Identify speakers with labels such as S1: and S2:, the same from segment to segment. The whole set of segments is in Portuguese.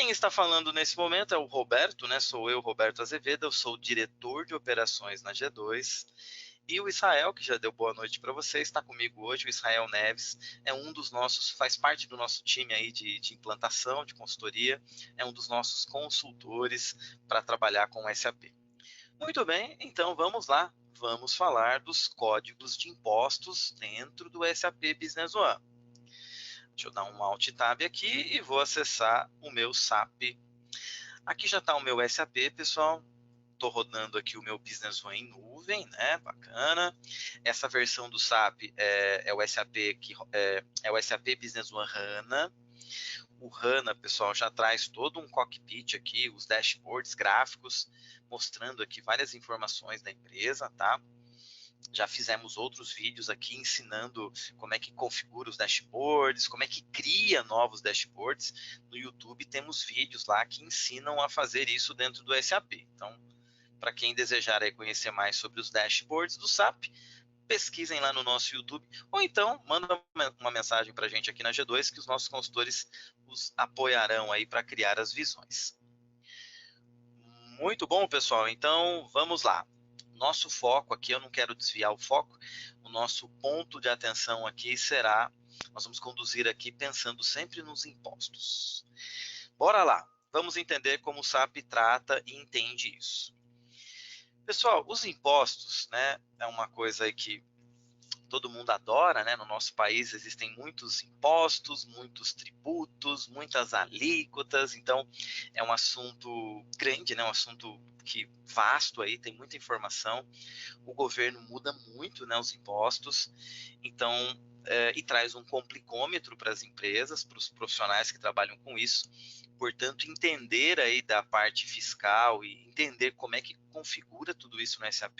S1: Quem está falando nesse momento é o Roberto, né? Sou eu, Roberto Azevedo, eu sou o diretor de operações na G2. E o Israel, que já deu boa noite para você, está comigo hoje. O Israel Neves é um dos nossos, faz parte do nosso time aí de implantação, de consultoria, é um dos nossos consultores para trabalhar com o SAP. Muito bem, então vamos lá. Vamos falar dos códigos de impostos dentro do SAP Business One. Deixa eu dar um Alt Tab aqui e vou acessar o meu SAP. Aqui já está o meu SAP, pessoal. Estou rodando aqui o meu Business One em nuvem, né? Bacana. Essa versão do SAP é o SAP é o SAP Business One HANA. O HANA, pessoal, já traz todo um cockpit aqui, os dashboards gráficos, mostrando aqui várias informações da empresa, tá? Já fizemos outros vídeos aqui ensinando como é que configura os dashboards, como é que cria novos dashboards. No YouTube temos vídeos lá que ensinam a fazer isso dentro do SAP. Então, para quem desejar aí conhecer mais sobre os dashboards do SAP, pesquisem lá no nosso YouTube, ou então manda uma mensagem para a gente aqui na G2 que os nossos consultores os apoiarão aí para criar as visões. Muito bom, pessoal. Então, vamos lá. Nosso foco aqui, eu não quero desviar o foco, o nosso ponto de atenção aqui será, nós vamos conduzir aqui pensando sempre nos impostos. Bora lá, vamos entender como o SAP trata e entende isso. Pessoal, os impostos, né, é uma coisa aí que todo mundo adora, né? No nosso país existem muitos impostos, muitos tributos, muitas alíquotas, então é um assunto grande, né? Um assunto que vasto aí, tem muita informação. O governo muda muito, né, os impostos, então e traz um complicômetro para as empresas, para os profissionais que trabalham com isso. Portanto, entender aí da parte fiscal e entender como é que configura tudo isso no SAP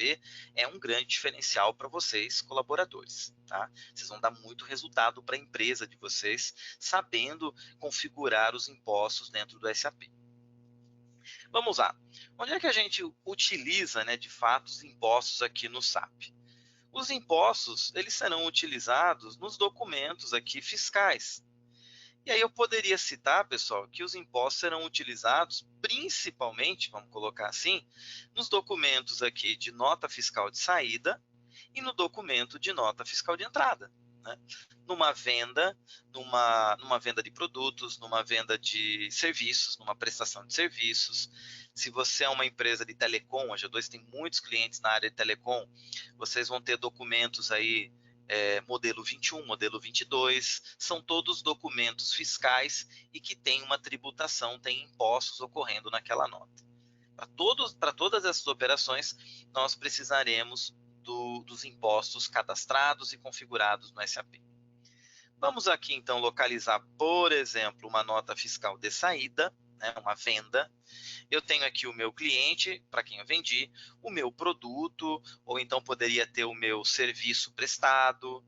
S1: é um grande diferencial para vocês, colaboradores, tá? Vocês vão dar muito resultado para a empresa de vocês, sabendo configurar os impostos dentro do SAP. Vamos lá. Onde é que a gente utiliza, né, de fato, os impostos aqui no SAP? Os impostos, eles serão utilizados nos documentos aqui fiscais. E aí eu poderia citar, pessoal, que os impostos serão utilizados principalmente, vamos colocar assim, nos documentos aqui de nota fiscal de saída e no documento de nota fiscal de entrada. Né? Numa venda de produtos, numa venda de serviços, numa prestação de serviços. Se você é uma empresa de telecom, a G2 tem muitos clientes na área de telecom, vocês vão ter documentos aí modelo 21, modelo 22, são todos documentos fiscais e que têm uma tributação, têm impostos ocorrendo naquela nota. Para todas essas operações, nós precisaremos dos impostos cadastrados e configurados no SAP. Vamos aqui, então, localizar, por exemplo, uma nota fiscal de saída, né, uma venda. Eu tenho aqui o meu cliente, para quem eu vendi, o meu produto, ou então poderia ter o meu serviço prestado.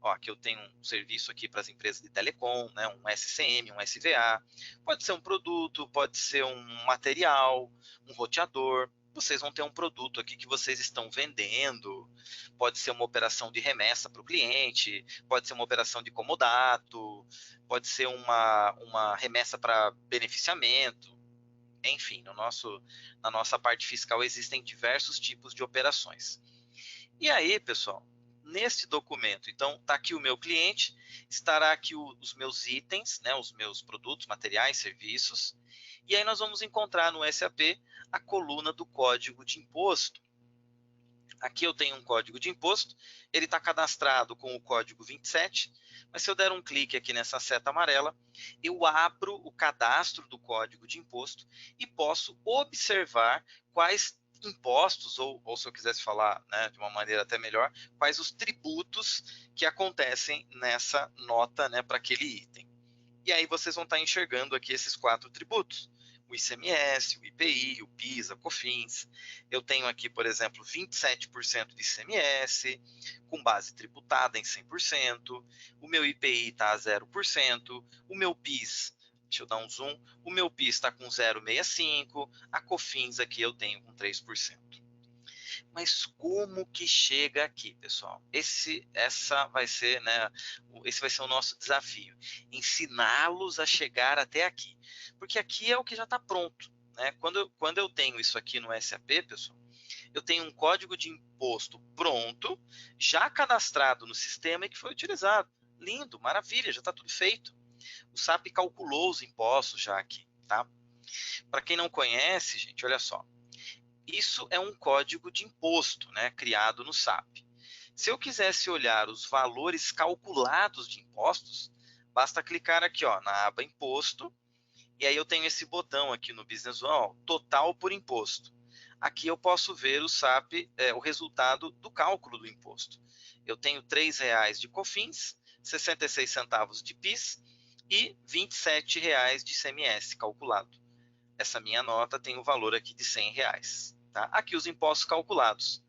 S1: Ó, aqui eu tenho um serviço aqui para as empresas de telecom, né, um SCM, um SVA. Pode ser um produto, pode ser um material, um roteador. Vocês vão ter um produto aqui que vocês estão vendendo, pode ser uma operação de remessa para o cliente, pode ser uma operação de comodato, pode ser uma remessa para beneficiamento. Enfim, na nossa parte fiscal existem diversos tipos de operações. E aí, pessoal, nesse documento, então, está aqui o meu cliente, estará aqui os meus itens, né, os meus produtos, materiais, serviços, e aí nós vamos encontrar no SAP a coluna do código de imposto. Aqui eu tenho um código de imposto, ele está cadastrado com o código 27, mas se eu der um clique aqui nessa seta amarela, eu abro o cadastro do código de imposto e posso observar quais impostos, ou se eu quisesse falar, né, de uma maneira até melhor, quais os tributos que acontecem nessa nota, né, para aquele item. E aí vocês vão estar enxergando aqui esses 4 tributos. O ICMS, o IPI, o PIS, a COFINS. Eu tenho aqui, por exemplo, 27% de ICMS, com base tributada em 100%. O meu IPI está a 0%. O meu PIS, deixa eu dar um zoom, o meu PIS está com 0,65%. A COFINS aqui eu tenho com 3%. Mas como que chega aqui, pessoal? Esse vai ser o nosso desafio, ensiná-los a chegar até aqui, porque aqui é o que já está pronto, né? Quando eu tenho isso aqui no SAP, pessoal, eu tenho um código de imposto pronto, já cadastrado no sistema e que foi utilizado. Lindo, maravilha, já está tudo feito. O SAP calculou os impostos já aqui, tá? Para quem não conhece, gente, olha só. Isso é um código de imposto, né, criado no SAP. Se eu quisesse olhar os valores calculados de impostos, basta clicar aqui, ó, na aba Imposto, e aí eu tenho esse botão aqui no Business One, ó, Total por Imposto. Aqui eu posso ver o SAP, o resultado do cálculo do imposto. Eu tenho R$ 3,00 de COFINS, 66 centavos de PIS e R$ 27,00 de ICMS calculado. Essa minha nota tem o valor aqui de R$ 100,00. Tá? Aqui os impostos calculados.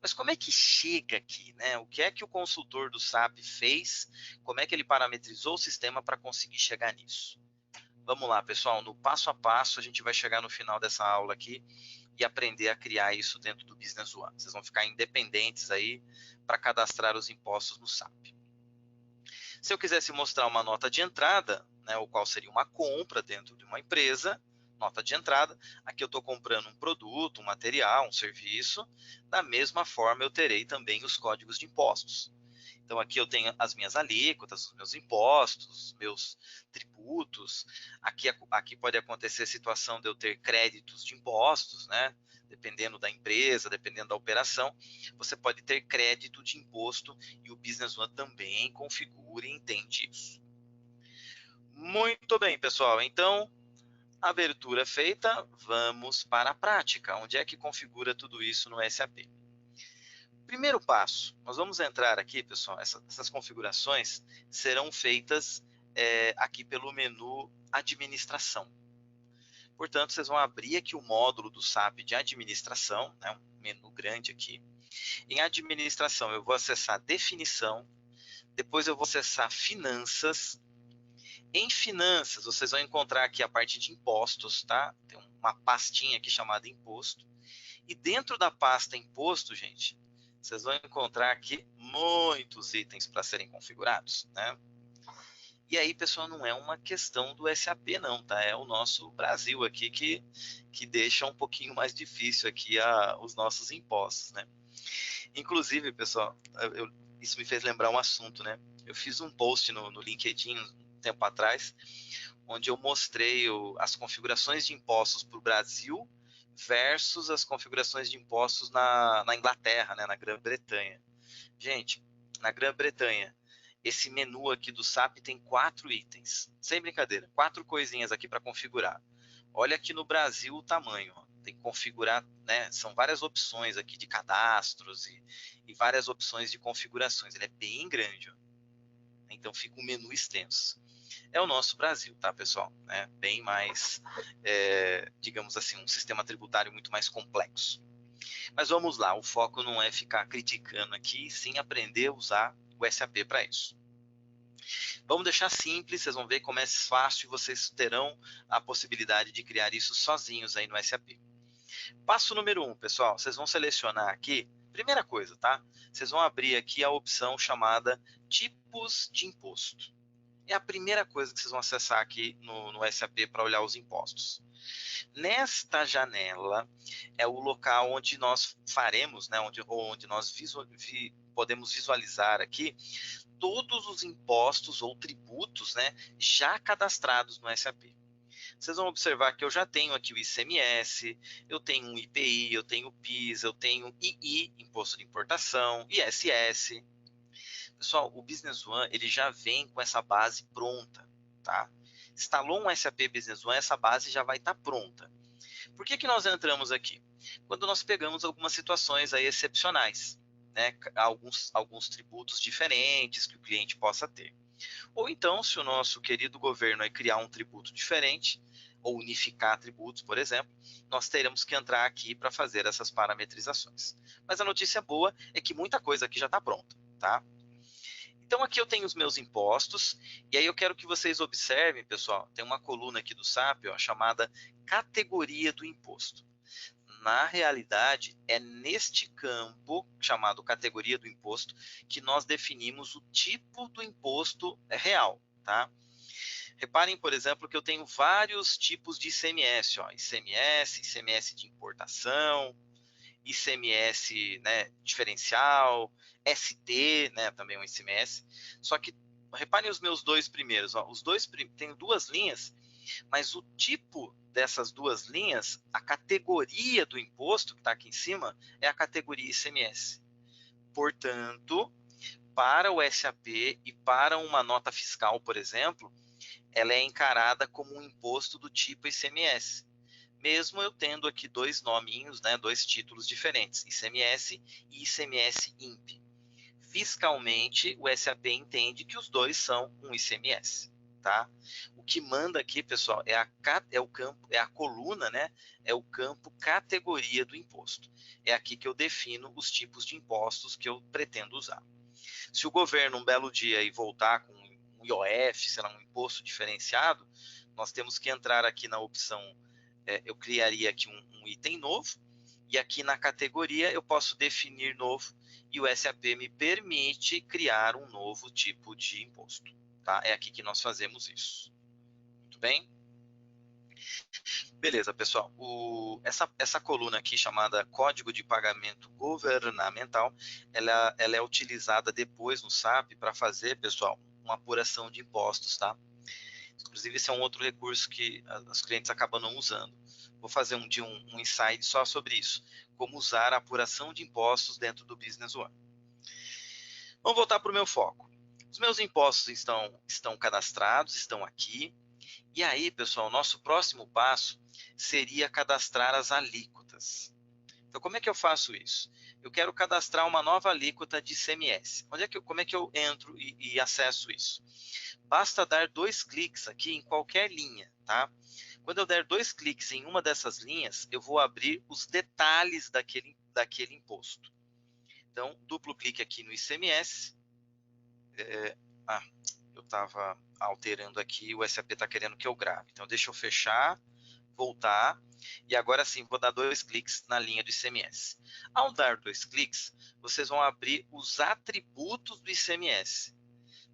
S1: Mas como é que chega aqui, né? O que é que o consultor do SAP fez? Como é que ele parametrizou o sistema para conseguir chegar nisso? Vamos lá, pessoal, no passo a passo a gente vai chegar no final dessa aula aqui e aprender a criar isso dentro do Business One. Vocês vão ficar independentes aí para cadastrar os impostos no SAP. Se eu quisesse mostrar uma nota de entrada, né, o qual seria uma compra dentro de uma empresa, nota de entrada, aqui eu estou comprando um produto, um material, um serviço, da mesma forma eu terei também os códigos de impostos. Então aqui eu tenho as minhas alíquotas, os meus impostos, meus tributos. Aqui pode acontecer a situação de eu ter créditos de impostos, né? Dependendo da empresa, dependendo da operação, você pode ter crédito de imposto e o Business One também configura e entende isso. Muito bem, pessoal. Então, abertura feita, vamos para a prática. Onde é que configura tudo isso no SAP? Primeiro passo, nós vamos entrar aqui, pessoal, essas configurações serão feitas aqui pelo menu Administração. Portanto, vocês vão abrir aqui o módulo do SAP de Administração, né, um menu grande aqui. Em Administração, eu vou acessar Definição, depois eu vou acessar Finanças. Em Finanças, vocês vão encontrar aqui a parte de Impostos, tá? Tem uma pastinha aqui chamada Imposto. E dentro da pasta Imposto, gente, vocês vão encontrar aqui muitos itens para serem configurados, né? E aí, pessoal, não é uma questão do SAP não, tá? É o nosso Brasil aqui que deixa um pouquinho mais difícil aqui os nossos impostos, né? Inclusive, pessoal, isso me fez lembrar um assunto, né? Eu fiz um post no LinkedIn um tempo atrás, onde eu mostrei as configurações de impostos para o Brasil versus as configurações de impostos na Inglaterra, né, na Grã-Bretanha. Gente, na Grã-Bretanha, esse menu aqui do SAP tem 4 itens, sem brincadeira, 4 coisinhas aqui para configurar. Olha aqui no Brasil o tamanho, ó. Tem que configurar, né, são várias opções aqui de cadastros e várias opções de configurações, ele é bem grande, ó. Então fica um menu extenso. É o nosso Brasil, tá, pessoal? É bem mais, digamos assim, um sistema tributário muito mais complexo. Mas vamos lá, o foco não é ficar criticando aqui, sim aprender a usar o SAP para isso. Vamos deixar simples, vocês vão ver como é fácil e vocês terão a possibilidade de criar isso sozinhos aí no SAP. Passo número 1, pessoal, vocês vão selecionar aqui, primeira coisa, tá? Vocês vão abrir aqui a opção chamada Tipos de Imposto. É a primeira coisa que vocês vão acessar aqui no SAP para olhar os impostos. Nesta janela é o local onde nós faremos, né, onde nós podemos visualizar aqui todos os impostos ou tributos, né, já cadastrados no SAP. Vocês vão observar que eu já tenho aqui o ICMS, eu tenho um IPI, eu tenho o PIS, eu tenho II, Imposto de Importação, ISS. Pessoal, o Business One ele já vem com essa base pronta, tá? Instalou um SAP Business One, essa base já vai estar pronta. Por que nós entramos aqui? Quando nós pegamos algumas situações aí excepcionais, né? Alguns tributos diferentes que o cliente possa ter. Ou então, se o nosso querido governo aí criar um tributo diferente, ou unificar tributos, por exemplo, nós teremos que entrar aqui para fazer essas parametrizações. Mas a notícia boa é que muita coisa aqui já está pronta, tá? Então aqui eu tenho os meus impostos, e aí eu quero que vocês observem, pessoal, tem uma coluna aqui do SAP, ó, chamada categoria do imposto. Na realidade, é neste campo, chamado categoria do imposto, que nós definimos o tipo do imposto real, tá? Reparem, por exemplo, que eu tenho vários tipos de ICMS, ó, ICMS, ICMS de importação, ICMS, né, diferencial, ST, né, também um ICMS. Só que reparem os meus dois primeiros, ó, tenho duas linhas, mas o tipo dessas duas linhas, a categoria do imposto que está aqui em cima é a categoria ICMS. Portanto, para o SAP e para uma nota fiscal, por exemplo, ela é encarada como um imposto do tipo ICMS. Mesmo eu tendo aqui dois nominhos, né, dois títulos diferentes, ICMS e ICMS-INP. Fiscalmente, o SAP entende que os dois são um ICMS. Tá? O que manda aqui, pessoal, é o campo, é a coluna, né? É o campo categoria do imposto. É aqui que eu defino os tipos de impostos que eu pretendo usar. Se o governo um belo dia e voltar com um IOF, sei lá, um imposto diferenciado, nós temos que entrar aqui na opção, eu criaria aqui um item novo, e aqui na categoria eu posso definir novo, e o SAP me permite criar um novo tipo de imposto. Tá? É aqui que nós fazemos isso. Muito bem? Beleza, pessoal. Essa coluna aqui, chamada Código de Pagamento Governamental, ela é utilizada depois no SAP para fazer, pessoal, uma apuração de impostos, tá? Inclusive, esse é um outro recurso que os clientes acabam não usando. Vou fazer um insight só sobre isso. Como usar a apuração de impostos dentro do Business One. Vamos voltar para o meu foco. Os meus impostos estão cadastrados, estão aqui. E aí, pessoal, nosso próximo passo seria cadastrar as alíquotas. Então, como é que eu faço isso? Eu quero cadastrar uma nova alíquota de ICMS. Como é que eu entro e acesso isso? Basta dar 2 cliques aqui em qualquer linha, tá? Quando eu der 2 cliques em uma dessas linhas, eu vou abrir os detalhes daquele imposto. Então, duplo clique aqui no ICMS. Eu estava alterando aqui, o SAP está querendo que eu grave. Então, deixa eu fechar, voltar, e agora sim vou dar 2 cliques na linha do ICMS. Ao dar 2 cliques, vocês vão abrir os atributos do ICMS.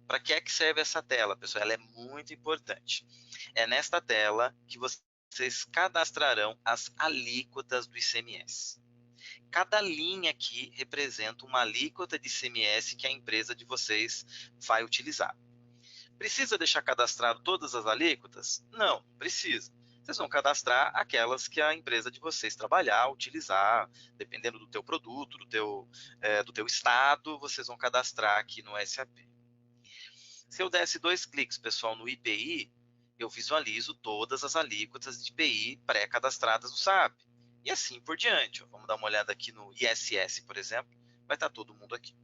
S1: Para que é que serve essa tela, pessoal? Ela é muito importante. É nesta tela que vocês cadastrarão as alíquotas do ICMS. Cada linha aqui representa uma alíquota de ICMS que a empresa de vocês vai utilizar. Precisa deixar cadastrado todas as alíquotas? Não, precisa. Vocês vão cadastrar aquelas que a empresa de vocês trabalhar, utilizar, dependendo do teu produto, do teu estado, vocês vão cadastrar aqui no SAP. Se eu desse 2 cliques, pessoal, no IPI, eu visualizo todas as alíquotas de IPI pré-cadastradas no SAP. E assim por diante. Vamos dar uma olhada aqui no ISS, por exemplo. Vai estar todo mundo aqui.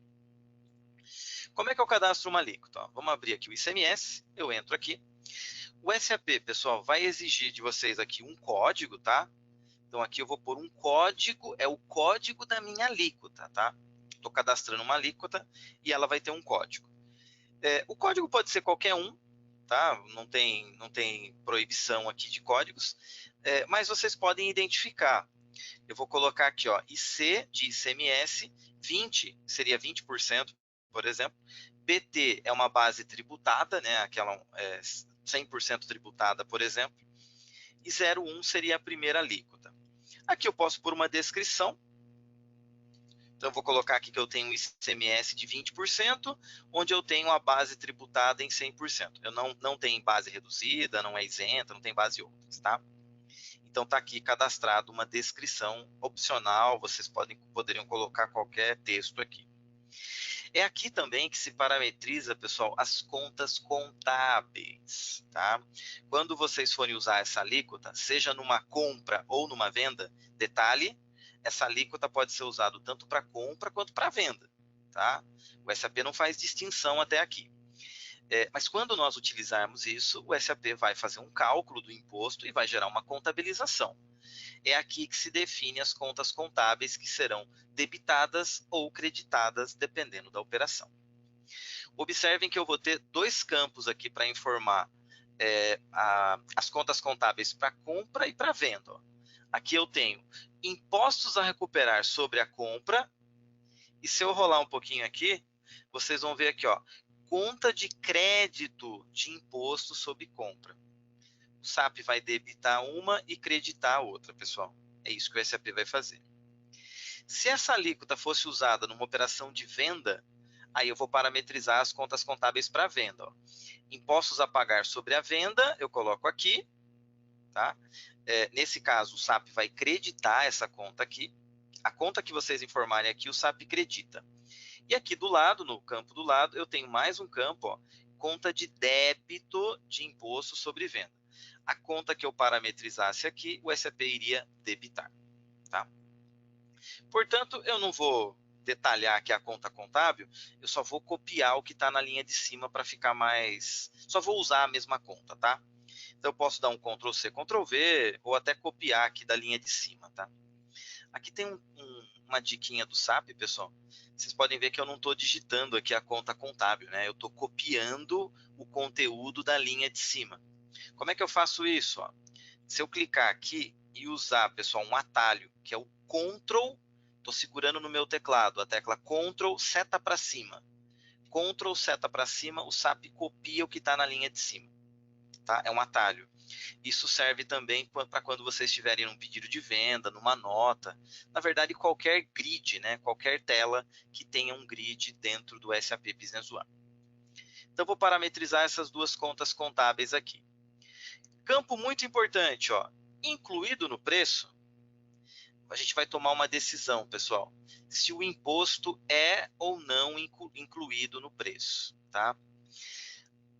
S1: Como é que eu cadastro uma alíquota? Vamos abrir aqui o ICMS, eu entro aqui. O SAP, pessoal, vai exigir de vocês aqui um código, tá? Então aqui eu vou pôr um código, é o código da minha alíquota, tá? Estou cadastrando uma alíquota e ela vai ter um código. O código pode ser qualquer um, tá? Não tem proibição aqui de códigos, mas vocês podem identificar. Eu vou colocar aqui, ó, IC de ICMS, 20 seria 20%, por exemplo. PT é uma base tributada, né? Aquela 100% tributada, por exemplo. E 0,1 seria a primeira alíquota. Aqui eu posso pôr uma descrição. Então, eu vou colocar aqui que eu tenho um ICMS de 20%, onde eu tenho a base tributada em 100%. Eu não tenho base reduzida, não é isenta, não tem base outras, tá? Então, está aqui cadastrado uma descrição opcional, vocês poderiam colocar qualquer texto aqui. É aqui também que se parametriza, pessoal, as contas contábeis, tá? Quando vocês forem usar essa alíquota, seja numa compra ou numa venda, detalhe, essa alíquota pode ser usada tanto para compra quanto para venda, tá? O SAP não faz distinção até aqui. Mas quando nós utilizarmos isso, o SAP vai fazer um cálculo do imposto e vai gerar uma contabilização. É aqui que se define as contas contábeis que serão debitadas ou creditadas, dependendo da operação. Observem que eu vou ter 2 campos aqui para informar as contas contábeis para compra e para venda. Ó. aqui eu tenho impostos a recuperar sobre a compra, e se eu rolar um pouquinho aqui, vocês vão ver aqui, ó, conta de crédito de imposto sobre compra. O SAP vai debitar uma e creditar a outra, pessoal. É isso que o SAP vai fazer. Se essa alíquota fosse usada numa operação de venda, aí eu vou parametrizar as contas contábeis para venda. Ó. Impostos a pagar sobre a venda, eu coloco aqui. Tá? Nesse caso, o SAP vai creditar essa conta aqui. A conta que vocês informarem aqui, o SAP acredita. E aqui do lado, no campo do lado, eu tenho mais um campo, ó, conta de débito de imposto sobre venda. A conta que eu parametrizasse aqui, o SAP iria debitar. Tá? Portanto, eu não vou detalhar aqui a conta contábil, eu só vou copiar o que está na linha de cima para ficar mais... Só vou usar a mesma conta, tá? Então, eu posso dar um Ctrl+C, Ctrl+V, ou até copiar aqui da linha de cima, tá? Aqui tem uma diquinha do SAP, pessoal. Vocês podem ver que eu não estou digitando aqui a conta contábil, né? Eu estou copiando o conteúdo da linha de cima. Como é que eu faço isso? Ó? Se eu clicar aqui e usar, pessoal, um atalho, que é o Ctrl, estou segurando no meu teclado, a tecla Ctrl, seta para cima. Ctrl, seta para cima, o SAP copia o que está na linha de cima. Tá? É um atalho. Isso serve também para quando vocês estiverem num pedido de venda, numa nota. Na verdade, qualquer grid, né? Qualquer tela que tenha um grid dentro do SAP Business One. Então, vou parametrizar essas duas contas contábeis aqui. Campo muito importante, ó, incluído no preço, a gente vai tomar uma decisão, pessoal, se o imposto é ou não incluído no preço, tá?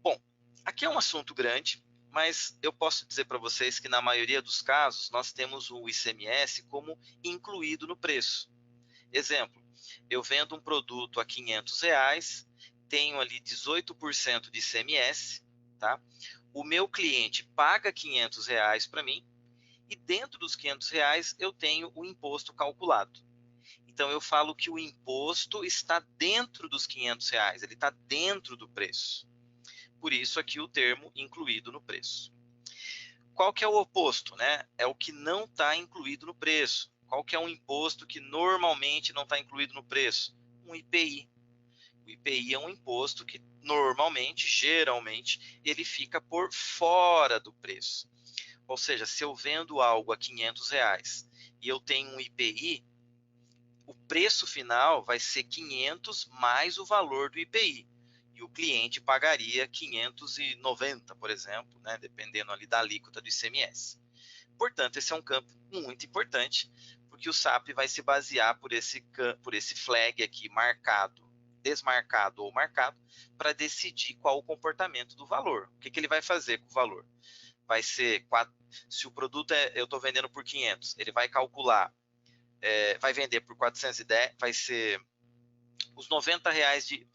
S1: Bom, aqui é um assunto grande, mas eu posso dizer para vocês que na maioria dos casos nós temos o ICMS como incluído no preço. Exemplo, eu vendo um produto a R$500, tenho ali 18% de ICMS, tá? O meu cliente paga R$500 para mim e dentro dos R$500 eu tenho o imposto calculado. Então eu falo que o imposto está dentro dos R$500, ele está dentro do preço. Por isso aqui o termo incluído no preço. Qual que é o oposto, né? É o que não está incluído no preço. Qual que é um imposto que normalmente não está incluído no preço? Um IPI. O IPI é um imposto que normalmente, geralmente, ele fica por fora do preço. Ou seja, se eu vendo algo a R$500 e eu tenho um IPI, o preço final vai ser 500 mais o valor do IPI. E o cliente pagaria 590, por exemplo, né, dependendo ali da alíquota do ICMS. Portanto, esse é um campo muito importante, porque o SAP vai se basear por esse flag aqui marcado, desmarcado ou marcado, para decidir qual o comportamento do valor. O que ele vai fazer com o valor? Vai ser, se o produto eu estou vendendo por 500, ele vai calcular, vai vender por 410, vai ser os R$90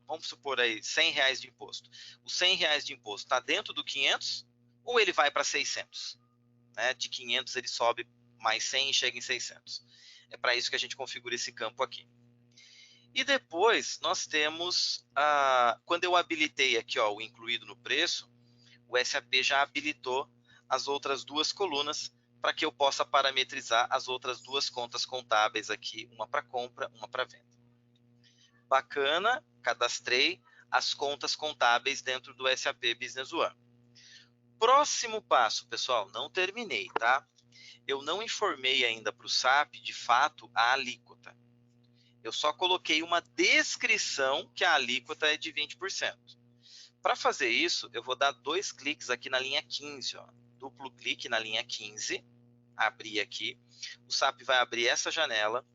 S1: vamos supor aí, R$100 de imposto. Os R$100 de imposto está dentro do 500 ou ele vai para 600? Né? De 500 ele sobe mais 100 e chega em 600. É para isso que a gente configura esse campo aqui. E depois nós temos, quando eu habilitei aqui ó, o incluído no preço, o SAP já habilitou as outras duas colunas para que eu possa parametrizar as outras duas contas contábeis aqui, uma para compra, uma para venda. Bacana, cadastrei as contas contábeis dentro do SAP Business One. Próximo passo, pessoal, não terminei, tá? Eu não informei ainda para o SAP, de fato, a alíquota. Eu só coloquei uma descrição que a alíquota é de 20%. Para fazer isso, eu vou dar 2 cliques aqui na linha 15, ó. Duplo clique na linha 15, abrir aqui. O SAP vai abrir essa janela.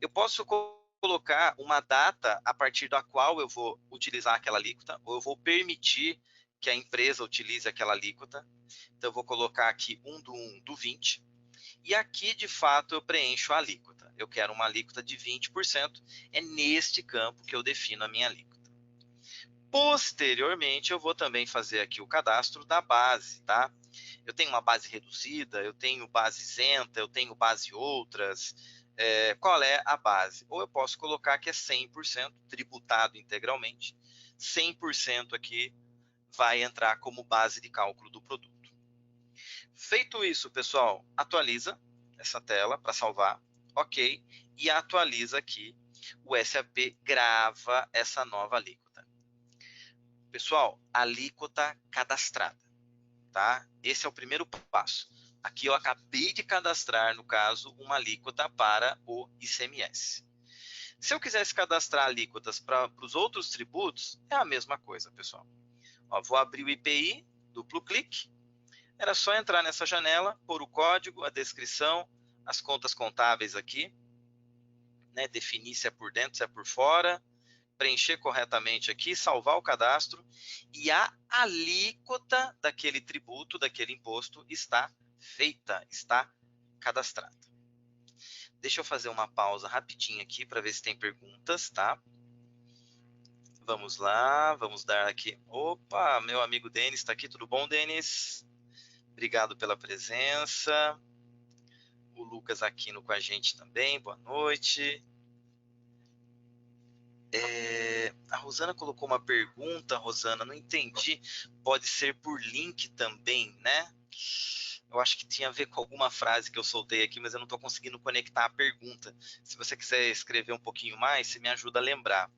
S1: Eu posso colocar uma data a partir da qual eu vou utilizar aquela alíquota, ou eu vou permitir que a empresa utilize aquela alíquota. Então, eu vou colocar aqui 1/1/20. E aqui, de fato, eu preencho a alíquota. Eu quero uma alíquota de 20%. É neste campo que eu defino a minha alíquota. Posteriormente, eu vou também fazer aqui o cadastro da base, tá? Eu tenho uma base reduzida, eu tenho base isenta, eu tenho base outras. Qual é a base? Ou eu posso colocar que é 100% tributado integralmente. 100% aqui vai entrar como base de cálculo do produto. Feito isso, pessoal, atualiza essa tela para salvar, ok, e atualiza aqui o SAP, grava essa nova alíquota. Pessoal, alíquota cadastrada, tá? Esse é o primeiro passo. Aqui eu acabei de cadastrar, no caso, uma alíquota para o ICMS. Se eu quisesse cadastrar alíquotas para os outros tributos, é a mesma coisa, pessoal. Ó, vou abrir o IPI, duplo clique. Era só entrar nessa janela, pôr o código, a descrição, as contas contábeis aqui, né? Definir se é por dentro, se é por fora, preencher corretamente aqui, salvar o cadastro e a alíquota daquele tributo, daquele imposto está feita, está cadastrada. Deixa eu fazer uma pausa rapidinho aqui para ver se tem perguntas, tá? Vamos lá, vamos dar aqui. Opa, meu amigo Denis está aqui, tudo bom, Denis? Obrigado pela presença. O Lucas Aquino com a gente também, boa noite. A Rosana colocou uma pergunta, Rosana, não entendi. Pode ser por link também, né? Eu acho que tinha a ver com alguma frase que eu soltei aqui, mas eu não estou conseguindo conectar a pergunta. Se você quiser escrever um pouquinho mais, você me ajuda a lembrar.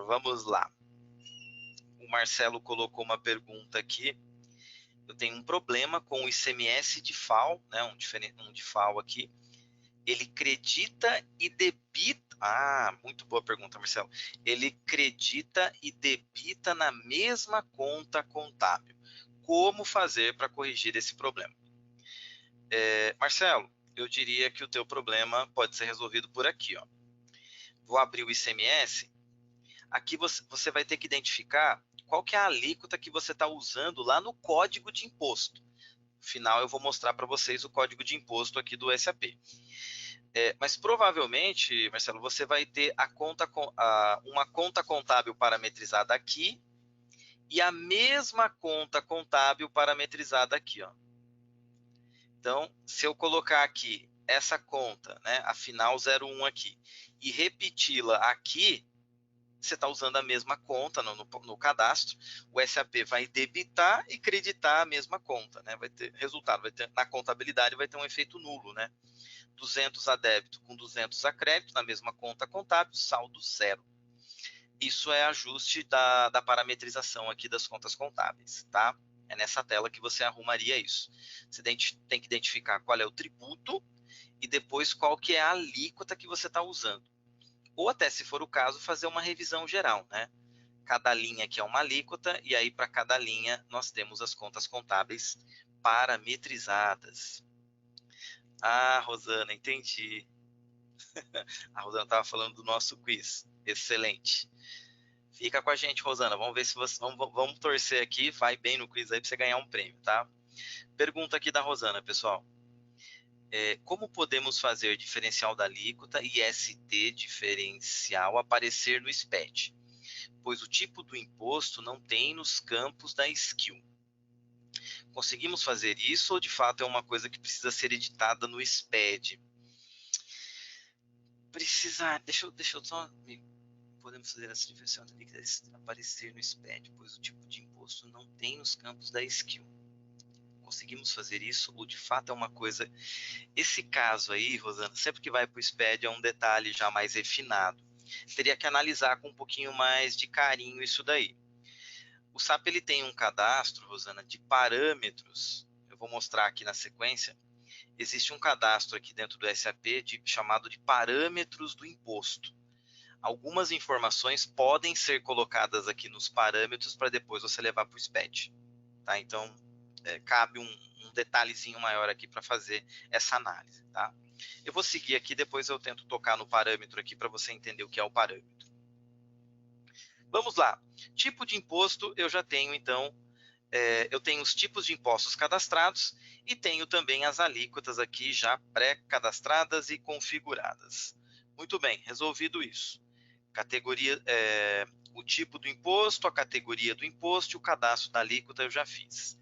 S1: Vamos lá. O Marcelo colocou uma pergunta aqui. Eu tenho um problema com o ICMS de FAO, né? Um de FAO aqui. Ele credita e debita. Ah, muito boa pergunta, Marcelo. Ele credita e debita na mesma conta contábil. Como fazer para corrigir esse problema? Marcelo, eu diria que o teu problema pode ser resolvido por aqui, ó. Vou abrir o ICMS. Aqui você vai ter que identificar qual que é a alíquota que você está usando lá no código de imposto. No final, eu vou mostrar para vocês o código de imposto aqui do SAP. Mas provavelmente, Marcelo, você vai ter uma conta contábil parametrizada aqui e a mesma conta contábil parametrizada aqui, ó. Então, se eu colocar aqui essa conta, né, a final 01 aqui, e repeti-la aqui, você está usando a mesma conta no cadastro, o SAP vai debitar e creditar a mesma conta, né? Vai ter resultado, na contabilidade vai ter um efeito nulo, né? 200 a débito com 200 a crédito na mesma conta contábil, saldo zero. Isso é ajuste da parametrização aqui das contas contábeis, tá? É nessa tela que você arrumaria isso. Você tem que identificar qual é o tributo e depois qual que é a alíquota que você está usando. Ou até, se for o caso, fazer uma revisão geral, né? Cada linha aqui é uma alíquota e aí para cada linha nós temos as contas contábeis parametrizadas. Ah, Rosana, entendi. A Rosana estava falando do nosso quiz. Excelente. Fica com a gente, Rosana. Vamos ver se você. Vamos torcer aqui. Vai bem no quiz aí para você ganhar um prêmio, tá? Pergunta aqui da Rosana, pessoal. Como podemos fazer diferencial da alíquota e ST diferencial aparecer no SPED? Pois o tipo do imposto não tem nos campos da skill. Conseguimos fazer isso ou de fato é uma coisa que precisa ser editada no SPED? Deixa eu só. Podemos fazer essa diferencial da alíquota aparecer no SPED, pois o tipo de imposto não tem nos campos da skill. Conseguimos fazer isso ou de fato é uma coisa. Esse caso aí, Rosana, sempre que vai para o SPED é um detalhe já mais refinado. Teria que analisar com um pouquinho mais de carinho isso daí. O SAP ele tem um cadastro, Rosana, de parâmetros. Eu vou mostrar aqui na sequência. Existe um cadastro aqui dentro do SAP chamado de parâmetros do imposto. Algumas informações podem ser colocadas aqui nos parâmetros para depois você levar para o SPED. Tá? Então, cabe um detalhezinho maior aqui para fazer essa análise. Tá? Eu vou seguir aqui, depois eu tento tocar no parâmetro aqui para você entender o que é o parâmetro. Vamos lá. Tipo de imposto eu já tenho, então, eu tenho os tipos de impostos cadastrados e tenho também as alíquotas aqui já pré-cadastradas e configuradas. Muito bem, resolvido isso. Categoria, o tipo do imposto, a categoria do imposto e o cadastro da alíquota eu já fiz.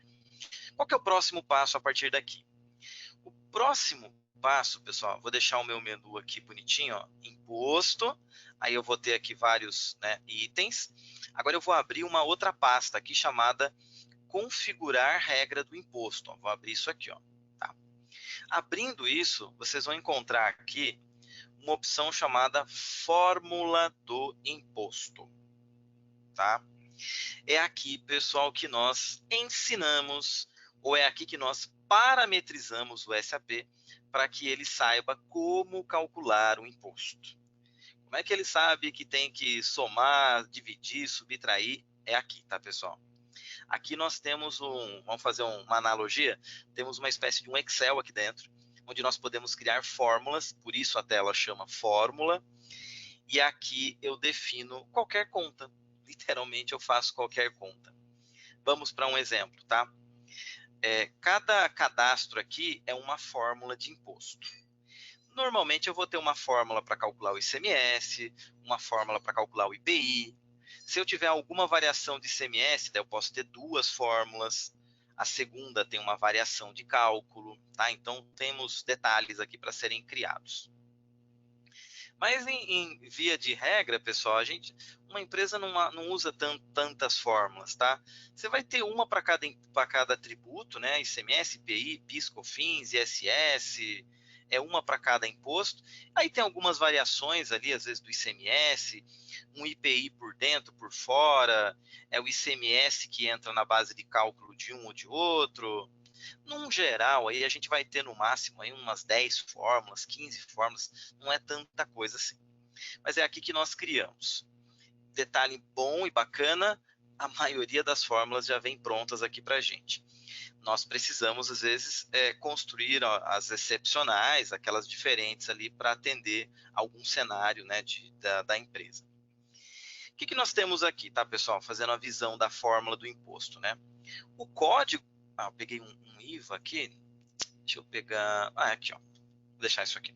S1: Qual que é o próximo passo a partir daqui? O próximo passo, pessoal, vou deixar o meu menu aqui bonitinho, ó, imposto, aí eu vou ter aqui vários, né, itens. Agora eu vou abrir uma outra pasta aqui chamada configurar regra do imposto. Ó, vou abrir isso aqui, ó. Tá. Abrindo isso, vocês vão encontrar aqui uma opção chamada fórmula do imposto. Tá? É aqui, pessoal, que nós ensinamos, ou é aqui que nós parametrizamos o SAP para que ele saiba como calcular o imposto. Como é que ele sabe que tem que somar, dividir, subtrair? É aqui, tá, pessoal? Aqui nós temos vamos fazer uma analogia, temos uma espécie de um Excel aqui dentro, onde nós podemos criar fórmulas, por isso a tela chama fórmula, e aqui eu defino qualquer conta. Literalmente eu faço qualquer conta. Vamos para um exemplo, tá? Cada cadastro aqui é uma fórmula de imposto. Normalmente eu vou ter uma fórmula para calcular o ICMS, uma fórmula para calcular o IPI. Se eu tiver alguma variação de ICMS, daí eu posso ter duas fórmulas. A segunda tem uma variação de cálculo, tá? Então temos detalhes aqui para serem criados. Mas em via de regra, pessoal, uma empresa não usa tantas fórmulas, tá? Você vai ter uma para cada tributo, né? ICMS, IPI, PIS, COFINS, ISS, é uma para cada imposto. Aí tem algumas variações ali, às vezes do ICMS, um IPI por dentro, por fora, é o ICMS que entra na base de cálculo de um ou de outro. Num geral, aí a gente vai ter no máximo aí umas 10 fórmulas, 15 fórmulas, não é tanta coisa assim. Mas é aqui que nós criamos. Detalhe bom e bacana, a maioria das fórmulas já vem prontas aqui para a gente. Nós precisamos, às vezes, construir as excepcionais, aquelas diferentes ali para atender algum cenário, né, da empresa. O que nós temos aqui, tá, pessoal? Fazendo a visão da fórmula do imposto, né? O código... eu peguei um IVA aqui. Deixa eu pegar... aqui, ó. Vou deixar isso aqui.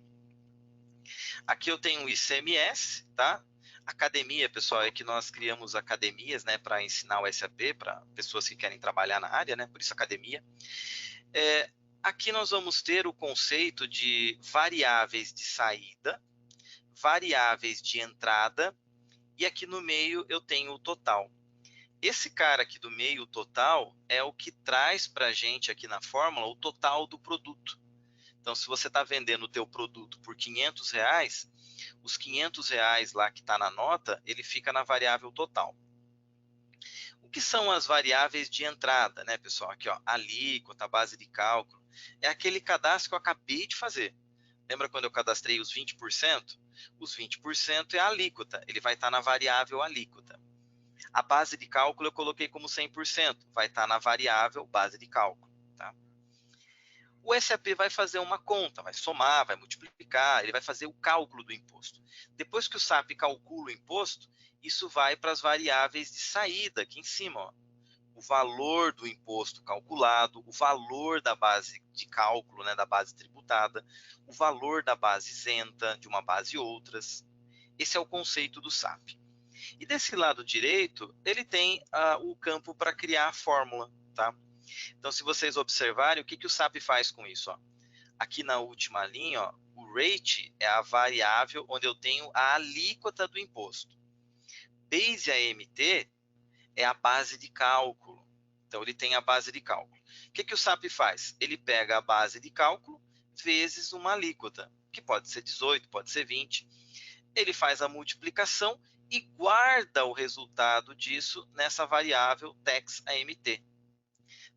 S1: Aqui eu tenho o ICMS, tá? Academia, pessoal, é que nós criamos academias, né, para ensinar o SAP para pessoas que querem trabalhar na área, né? Por isso academia. Aqui nós vamos ter o conceito de variáveis de saída, variáveis de entrada, e aqui no meio eu tenho o total. Esse cara aqui do meio, o total, é o que traz para a gente aqui na fórmula o total do produto. Então, se você está vendendo o teu produto por R$500, os R$500 lá que está na nota, ele fica na variável total. O que são as variáveis de entrada, né, pessoal? Aqui, ó, alíquota, base de cálculo. É aquele cadastro que eu acabei de fazer. Lembra quando eu cadastrei os 20%? Os 20% é a alíquota. Ele vai estar na variável alíquota. A base de cálculo eu coloquei como 100%. Vai estar na variável base de cálculo. Tá? O SAP vai fazer uma conta, vai somar, vai multiplicar, ele vai fazer o cálculo do imposto. Depois que o SAP calcula o imposto, isso vai para as variáveis de saída, aqui em cima. Ó. O valor do imposto calculado, o valor da base de cálculo, né, da base tributada, o valor da base isenta, de uma base e outras. Esse é o conceito do SAP. E desse lado direito, ele tem o campo para criar a fórmula, tá? Então, se vocês observarem, o que o SAP faz com isso? Ó? Aqui na última linha, ó, o rate é a variável onde eu tenho a alíquota do imposto. Base AMT é a base de cálculo. Então, ele tem a base de cálculo. O que o SAP faz? Ele pega a base de cálculo vezes uma alíquota, que pode ser 18, pode ser 20. Ele faz a multiplicação e guarda o resultado disso nessa variável tax AMT.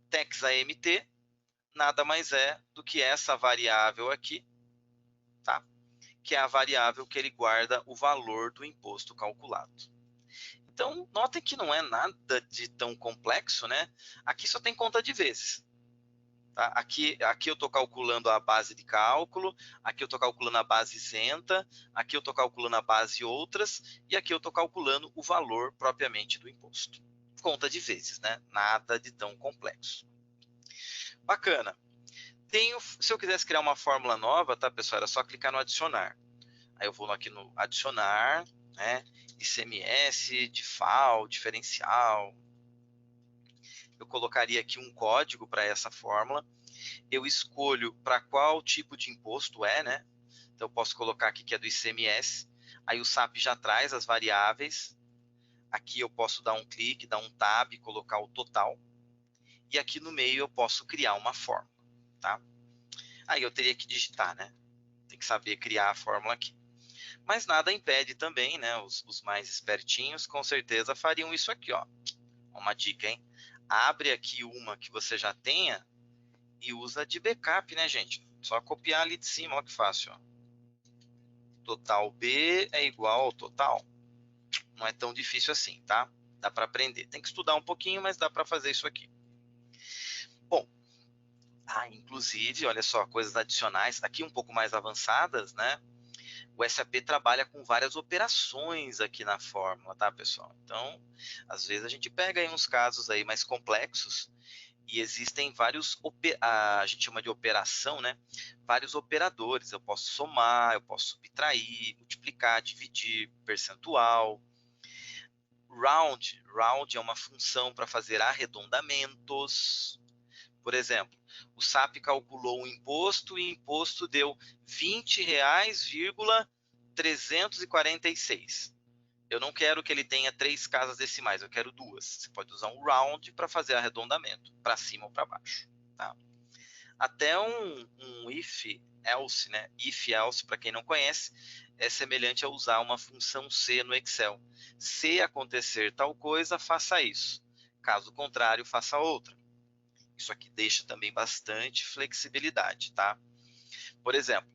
S1: Tax AMT nada mais é do que essa variável aqui, tá? Que é a variável que ele guarda o valor do imposto calculado. Então, notem que não é nada de tão complexo, né? Aqui só tem conta de vezes. Tá? Aqui eu estou calculando a base de cálculo, aqui eu estou calculando a base isenta, aqui eu estou calculando a base outras, e aqui eu estou calculando o valor propriamente do imposto. Conta de vezes, né? Nada de tão complexo. Bacana. Se eu quisesse criar uma fórmula nova, tá, pessoal? Era só clicar no adicionar. Aí eu vou aqui no adicionar, né? ICMS, DIFAL, diferencial. Eu colocaria aqui um código para essa fórmula. Eu escolho para qual tipo de imposto é, né? Então eu posso colocar aqui que é do ICMS. Aí o SAP já traz as variáveis. Aqui eu posso dar um clique, dar um tab e colocar o total. e aqui no meio eu posso criar uma fórmula, tá? Aí eu teria que digitar, né? Tem que saber criar a fórmula aqui. Mas nada impede também, né? Os mais espertinhos com certeza fariam isso aqui, ó. Uma dica, hein? Abre aqui uma que você já tenha e usa de backup, né, gente? Só copiar ali de cima, ó que fácil, ó. Total B é igual ao total. Não é tão difícil assim, tá? Dá para aprender. Tem que estudar um pouquinho, mas dá para fazer isso aqui. Bom, inclusive, olha só, coisas adicionais, aqui um pouco mais avançadas, né? O SAP trabalha com várias operações aqui na fórmula, tá, pessoal? Então, às vezes a gente pega aí uns casos aí mais complexos e existem vários, a gente chama de operação, né? Vários operadores. Eu posso somar, eu posso subtrair, multiplicar, dividir, percentual. Round é uma função para fazer arredondamentos. Por exemplo, o SAP calculou um imposto e o imposto deu R$ 20,346. Eu não quero que ele tenha 3 casas decimais, eu quero 2. Você pode usar um round para fazer arredondamento, para cima ou para baixo. Tá? Até um if else, né? If else, para quem não conhece, é semelhante a usar uma função C no Excel. Se acontecer tal coisa, faça isso. Caso contrário, faça outra. Isso aqui deixa também bastante flexibilidade, tá? Por exemplo,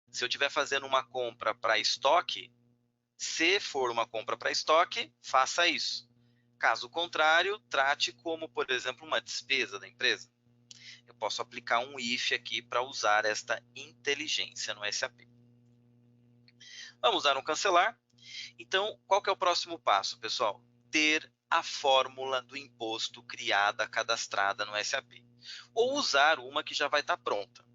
S1: se eu estiver fazendo uma compra para estoque, se for uma compra para estoque, faça isso. Caso contrário, trate como, por exemplo, uma despesa da empresa. Eu posso aplicar um if aqui para usar esta inteligência no SAP. Vamos dar um cancelar. Então, qual que é o próximo passo, pessoal? Ter a fórmula do imposto criada, cadastrada no SAP. Ou usar uma que já vai estar pronta.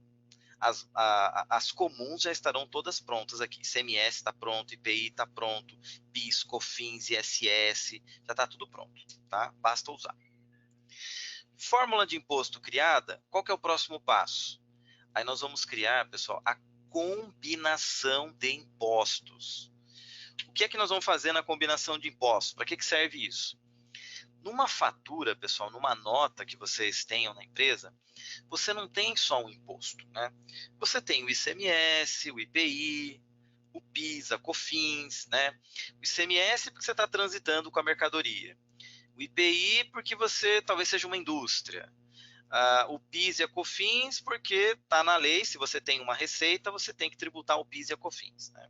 S1: As comuns já estarão todas prontas aqui. ICMS está pronto, IPI está pronto, PIS, COFINS, ISS, já está tudo pronto, tá? Basta usar. Fórmula de imposto criada, qual que é o próximo passo? Aí nós vamos criar, pessoal, a combinação de impostos. O que é que nós vamos fazer na combinação de impostos? Para que serve isso? Numa fatura, pessoal, numa nota que vocês tenham na empresa, você não tem só um imposto, né? Você tem o ICMS, o IPI, o PIS, a COFINS, né? O ICMS porque você está transitando com a mercadoria. O IPI porque você talvez seja uma indústria. O PIS e a COFINS porque está na lei, se você tem uma receita, você tem que tributar o PIS e a COFINS, né?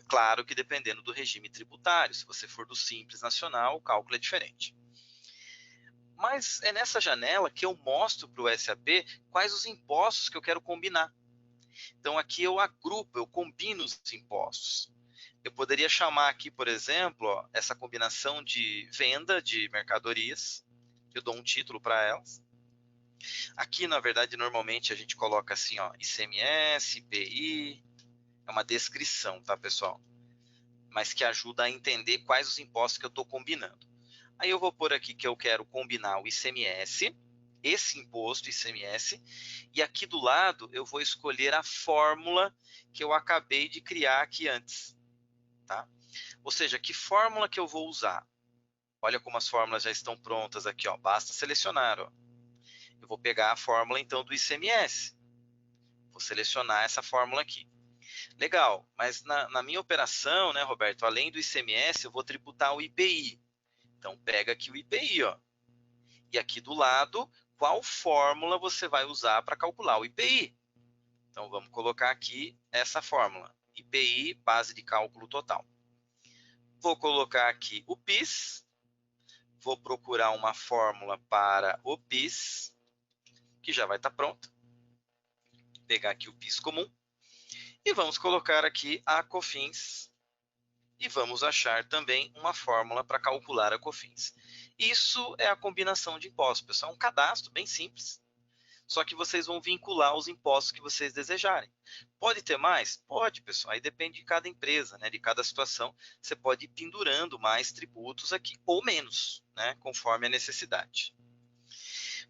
S1: Claro que dependendo do regime tributário, se você for do Simples Nacional, o cálculo é diferente. Mas é nessa janela que eu mostro para o SAP quais os impostos que eu quero combinar. Então aqui eu agrupo, eu combino os impostos. Eu poderia chamar aqui, por exemplo, ó, essa combinação de venda de mercadorias. Eu dou um título para elas. Aqui, na verdade, normalmente a gente coloca assim, ó, ICMS, IPI. É uma descrição, tá, pessoal? Mas que ajuda a entender quais os impostos que eu estou combinando. Aí eu vou pôr aqui que eu quero combinar o ICMS, esse imposto ICMS, e aqui do lado eu vou escolher a fórmula que eu acabei de criar aqui antes, tá? Ou seja, que fórmula que eu vou usar? Olha como as fórmulas já estão prontas aqui, ó. Basta selecionar, ó. Eu vou pegar a fórmula então do ICMS. Vou selecionar essa fórmula aqui. Legal, mas na minha operação, né, Roberto, além do ICMS, eu vou tributar o IPI. Então, pega aqui o IPI, ó. E aqui do lado, qual fórmula você vai usar para calcular o IPI? Então, vamos colocar aqui essa fórmula. IPI, base de cálculo total. Vou colocar aqui o PIS. Vou procurar uma fórmula para o PIS, que já vai estar pronta. Pegar aqui o PIS comum. E vamos colocar aqui a COFINS. E vamos achar também uma fórmula para calcular a COFINS. Isso é a combinação de impostos, pessoal. É um cadastro bem simples. Só que vocês vão vincular os impostos que vocês desejarem. Pode ter mais? Pode, pessoal. Aí depende de cada empresa, né? De cada situação. Você pode ir pendurando mais tributos aqui, ou menos, né? Conforme a necessidade.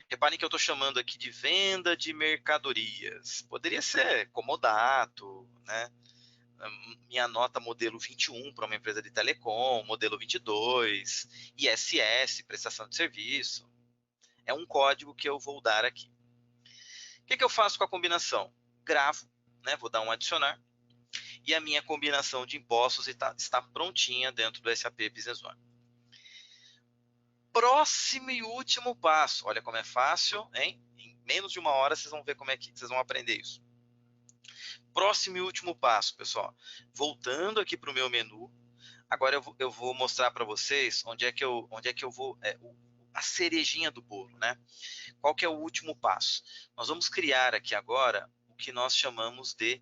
S1: Reparem que eu estou chamando aqui de venda de mercadorias. Poderia ser comodato, né? Minha nota modelo 21 para uma empresa de telecom, modelo 22, ISS, prestação de serviço. É um código que eu vou dar aqui. O que eu faço com a combinação? Gravo, né? Vou dar um adicionar. E a minha combinação de impostos está prontinha dentro do SAP Business One. Próximo e último passo. Olha como é fácil, hein? Em menos de uma hora vocês vão ver como é que vocês vão aprender isso. Próximo e último passo, pessoal. Voltando aqui para o meu menu. Agora eu vou mostrar para vocês onde é que eu vou... a cerejinha do bolo, né? Qual que é o último passo? Nós vamos criar aqui agora o que nós chamamos de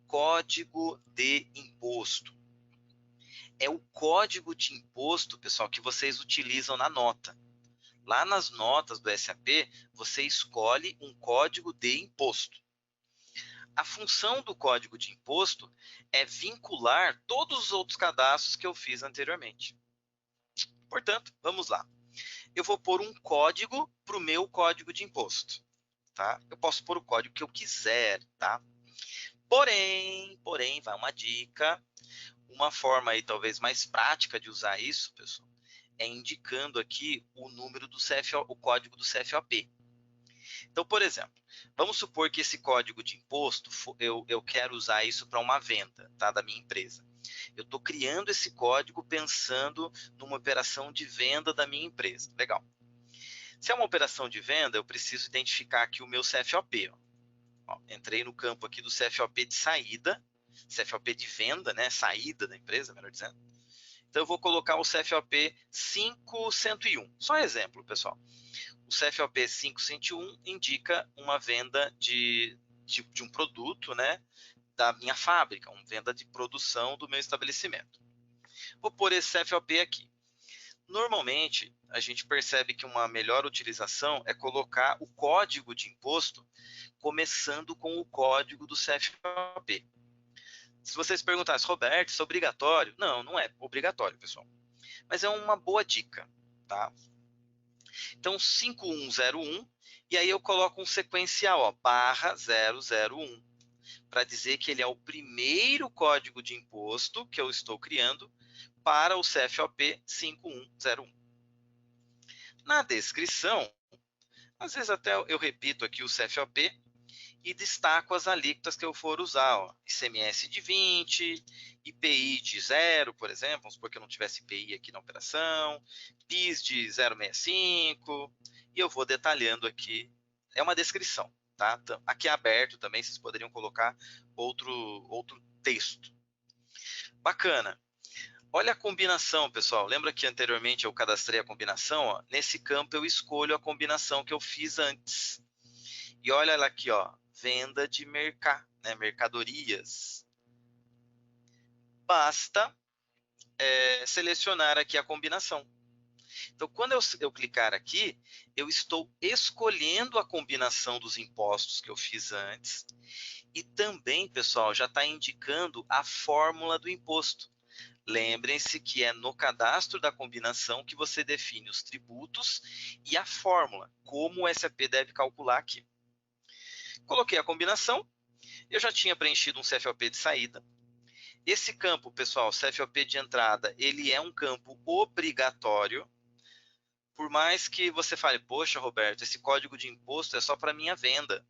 S1: código de imposto. É o código de imposto, pessoal, que vocês utilizam na nota. Lá nas notas do SAP, você escolhe um código de imposto. A função do código de imposto é vincular todos os outros cadastros que eu fiz anteriormente. Portanto, vamos lá. Eu vou pôr um código para o meu código de imposto. Tá? Eu posso pôr o código que eu quiser, tá? Porém, vai uma dica. Uma forma aí talvez mais prática de usar isso, pessoal, é indicando aqui o número do CFO, o código do CFOP. Então, por exemplo, vamos supor que esse código de imposto, eu quero usar isso para uma venda, tá, da minha empresa. Eu estou criando esse código pensando numa operação de venda da minha empresa. Legal. Se é uma operação de venda, eu preciso identificar aqui o meu CFOP. Entrei no campo aqui do CFOP de saída, CFOP de venda, né? Saída da empresa, melhor dizendo. Então, eu vou colocar o CFOP 5101. Só exemplo, pessoal. O CFOP 5101 indica uma venda de um produto, né? Da minha fábrica, uma venda de produção do meu estabelecimento. Vou pôr esse CFOP aqui. Normalmente, a gente percebe que uma melhor utilização é colocar o código de imposto começando com o código do CFOP. Se vocês perguntassem, Roberto, isso é obrigatório? Não, não é obrigatório, pessoal. Mas é uma boa dica, tá? Então, 5101, e aí eu coloco um sequencial, ó, /001, para dizer que ele é o primeiro código de imposto que eu estou criando para o CFOP 5101. Na descrição, às vezes até eu repito aqui o CFOP e destaco as alíquotas que eu for usar. Ó. ICMS de 20, IPI de 0, por exemplo, vamos supor que eu não tivesse IPI aqui na operação, PIS de 0,65, e eu vou detalhando aqui. É uma descrição, tá? Aqui é aberto também, vocês poderiam colocar outro texto. Bacana. Olha a combinação, pessoal. Lembra que anteriormente eu cadastrei a combinação? Ó? Nesse campo eu escolho a combinação que eu fiz antes. E olha ela aqui, ó, venda de mercadorias. Basta selecionar aqui a combinação. Então, quando eu clicar aqui, eu estou escolhendo a combinação dos impostos que eu fiz antes. E também, pessoal, já está indicando a fórmula do imposto. Lembrem-se que é no cadastro da combinação que você define os tributos e a fórmula, como o SAP deve calcular aqui. Coloquei a combinação, eu já tinha preenchido um CFOP de saída. Esse campo, pessoal, CFOP de entrada, ele é um campo obrigatório. Por mais que você fale, poxa, Roberto, esse código de imposto é só para minha venda.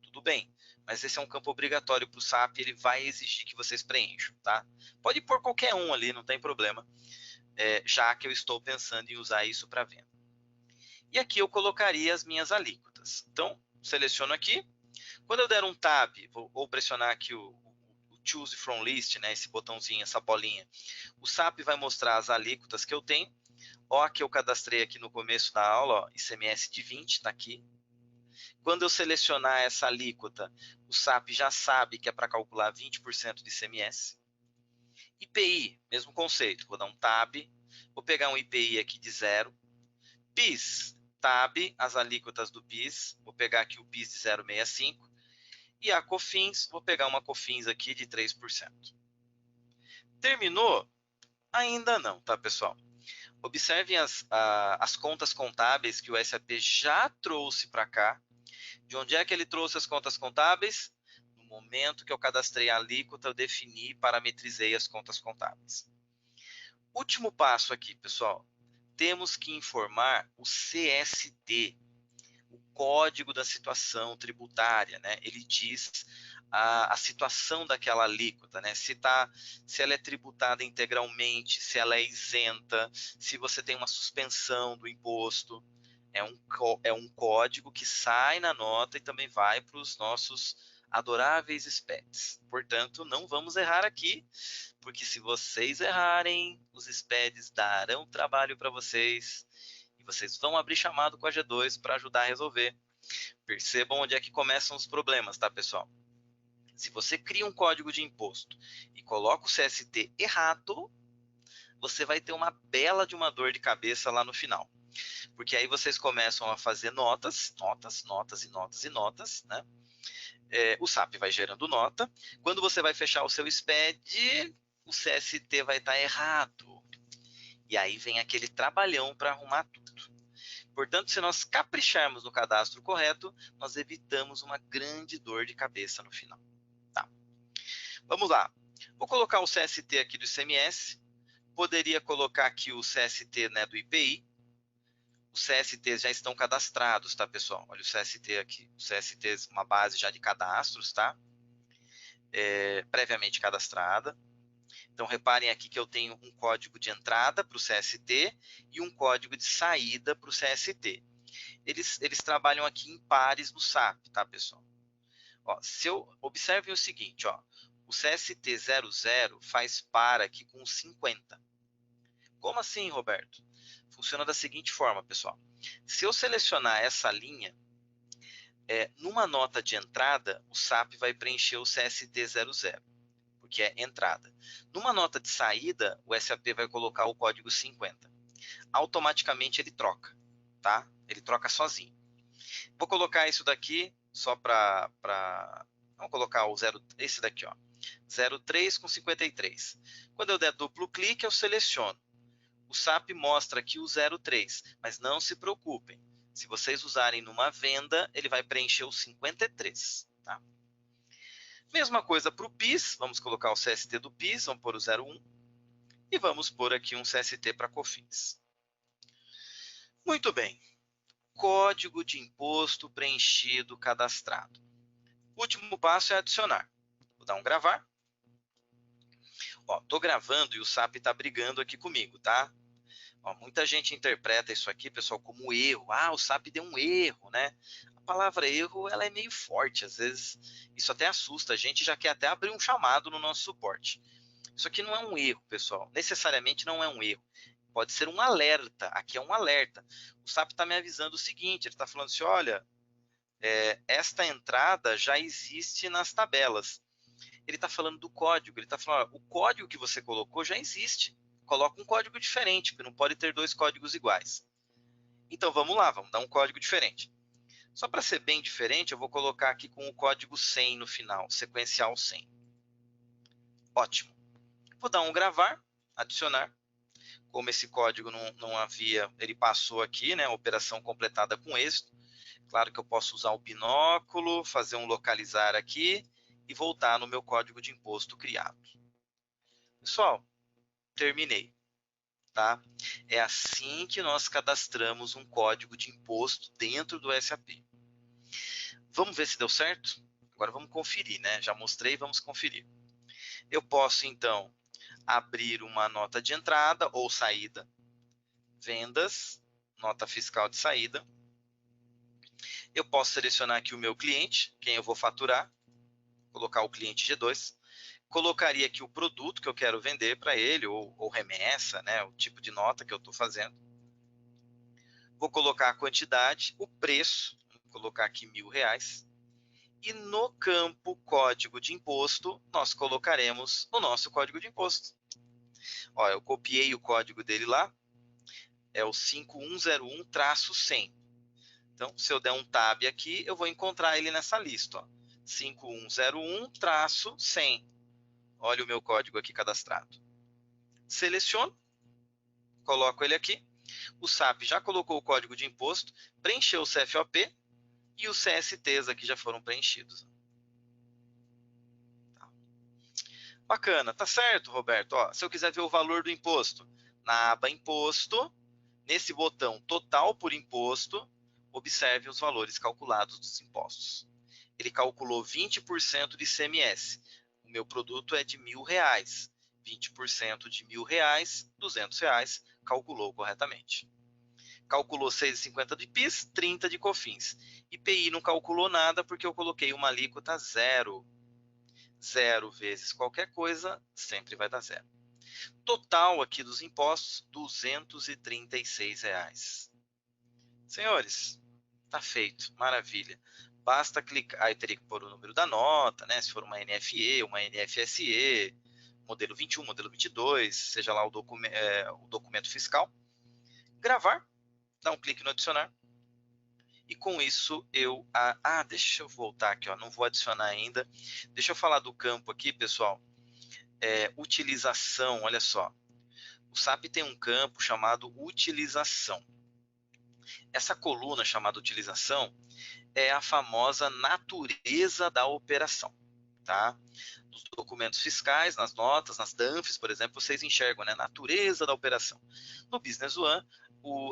S1: Tudo bem, mas esse é um campo obrigatório para o SAP, ele vai exigir que vocês preencham, tá? Pode pôr qualquer um ali, não tem problema, já que eu estou pensando em usar isso para venda. E aqui eu colocaria as minhas alíquotas. Então, seleciono aqui. Quando eu der um tab, ou pressionar aqui o Choose from List, né, esse botãozinho, essa bolinha, o SAP vai mostrar as alíquotas que eu tenho. Ó, que eu cadastrei aqui no começo da aula, ó, ICMS de 20, está aqui. Quando eu selecionar essa alíquota, o SAP já sabe que é para calcular 20% de ICMS. IPI, mesmo conceito, vou dar um tab, vou pegar um IPI aqui de 0. PIS, tab, as alíquotas do PIS, vou pegar aqui o PIS de 0,65. E a COFINS, vou pegar uma COFINS aqui de 3%. Terminou? Ainda não, tá, pessoal? Observem as contas contábeis que o SAP já trouxe para cá. De onde é que ele trouxe as contas contábeis? No momento que eu cadastrei a alíquota, eu defini e parametrizei as contas contábeis. Último passo aqui, pessoal. Temos que informar o CSD. código da situação tributária, né? Ele diz a situação daquela alíquota, né? Se ela é tributada integralmente, se ela é isenta, se você tem uma suspensão do imposto. É um código que sai na nota e também vai para os nossos adoráveis SPEDs. Portanto, não vamos errar aqui, porque se vocês errarem, os SPEDs darão trabalho para vocês e vocês vão abrir chamado com a G2 para ajudar a resolver. Percebam onde é que começam os problemas, tá, pessoal? Se você cria um código de imposto e coloca o CST errado, você vai ter uma bela de uma dor de cabeça lá no final. Porque aí vocês começam a fazer notas, né? O SAP vai gerando nota. Quando você vai fechar o seu SPED, o CST vai estar errado. E aí vem aquele trabalhão para arrumar tudo. Portanto, se nós capricharmos no cadastro correto, nós evitamos uma grande dor de cabeça no final. Tá. Vamos lá. Vou colocar o CST aqui do ICMS. Poderia colocar aqui o CST, né, do IPI. Os CSTs já estão cadastrados, tá, pessoal? Olha o CST aqui. O CST é uma base já de cadastros, tá? Previamente cadastrada. Então, reparem aqui que eu tenho um código de entrada para o CST e um código de saída para o CST. Eles trabalham aqui em pares no SAP, tá, pessoal? Ó, observem o seguinte, ó, o CST 00 faz par aqui com 50. Como assim, Roberto? Funciona da seguinte forma, pessoal. Se eu selecionar essa linha, numa nota de entrada, o SAP vai preencher o CST 00, porque é entrada. Numa nota de saída, o SAP vai colocar o código 50. Automaticamente ele troca, tá? Ele troca sozinho. Vou colocar isso daqui só para... Vamos colocar esse daqui, ó. 03 com 53. Quando eu der duplo clique, eu seleciono. O SAP mostra aqui o 03, mas não se preocupem. Se vocês usarem numa venda, ele vai preencher o 53. Tá? Mesma coisa para o PIS, vamos colocar o CST do PIS, vamos pôr o 01. E vamos pôr aqui um CST para COFINS. Muito bem. Código de imposto preenchido, cadastrado. O último passo é adicionar. Vou dar um gravar. Estou gravando e o SAP está brigando aqui comigo, tá? Muita gente interpreta isso aqui, pessoal, como erro. O SAP deu um erro, né? A palavra erro, ela é meio forte. Às vezes, isso até assusta. A gente já quer até abrir um chamado no nosso suporte. Isso aqui não é um erro, pessoal. Necessariamente não é um erro. Pode ser um alerta. Aqui é um alerta. O SAP está me avisando o seguinte. Ele está falando assim, olha, esta entrada já existe nas tabelas. Ele está falando do código. Ele está falando, o código que você colocou já existe. Coloca um código diferente, porque não pode ter dois códigos iguais. Então, vamos lá, vamos dar um código diferente. Só para ser bem diferente, eu vou colocar aqui com o código 100 no final, sequencial 100. Ótimo. Vou dar um gravar, adicionar. Como esse código não havia, ele passou aqui, né, operação completada com êxito. Claro que eu posso usar o binóculo, fazer um localizar aqui e voltar no meu código de imposto criado. Pessoal, terminei. Tá? É assim que nós cadastramos um código de imposto dentro do SAP. Vamos ver se deu certo? Agora vamos conferir, né? Já mostrei, vamos conferir. Eu posso, então, abrir uma nota de entrada ou saída, vendas, nota fiscal de saída. Eu posso selecionar aqui o meu cliente, quem eu vou faturar, colocar o cliente G2. Colocaria aqui o produto que eu quero vender para ele, ou remessa, né, o tipo de nota que eu estou fazendo. Vou colocar a quantidade, o preço, vou colocar aqui R$1.000. E no campo código de imposto, nós colocaremos o nosso código de imposto. Eu copiei o código dele lá, é o 5101-100. Então, se eu der um tab aqui, eu vou encontrar ele nessa lista. 5101-100. Olha o meu código aqui cadastrado. Seleciono, coloco ele aqui. O SAP já colocou o código de imposto, preencheu o CFOP e os CSTs aqui já foram preenchidos. Bacana, tá certo, Roberto. Se eu quiser ver o valor do imposto, na aba Imposto, nesse botão Total por Imposto, observe os valores calculados dos impostos. Ele calculou 20% de ICMS. O meu produto é de R$ 1.000. 20% de R$ 1.000, R$ 200, calculou corretamente. Calculou 6,50 de PIS, 30 de COFINS. IPI não calculou nada porque eu coloquei uma alíquota zero. Zero vezes qualquer coisa sempre vai dar zero. Total aqui dos impostos, R$ 236. Senhores, tá feito, maravilha. Basta clicar, aí teria que pôr o número da nota, né? Se for uma NFE, uma NFSE, modelo 21, modelo 22, seja lá o documento fiscal. Gravar, dar um clique no adicionar. E com isso eu... deixa eu voltar aqui, ó, não vou adicionar ainda. Deixa eu falar do campo aqui, pessoal. Utilização, olha só. O SAP tem um campo chamado utilização. Essa coluna chamada utilização é a famosa natureza da operação, tá? Nos documentos fiscais, nas notas, nas DANFs, por exemplo, vocês enxergam, né? Natureza da operação. No Business One,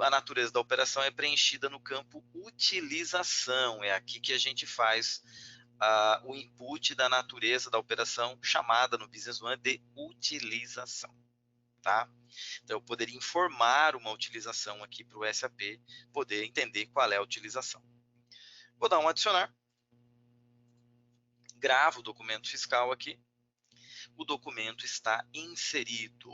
S1: a natureza da operação é preenchida no campo utilização. É aqui que a gente faz o input da natureza da operação, chamada no Business One de utilização, tá? Então, eu poderia informar uma utilização aqui para o SAP poder entender qual é a utilização. Vou dar um adicionar. Gravo o documento fiscal aqui. O documento está inserido.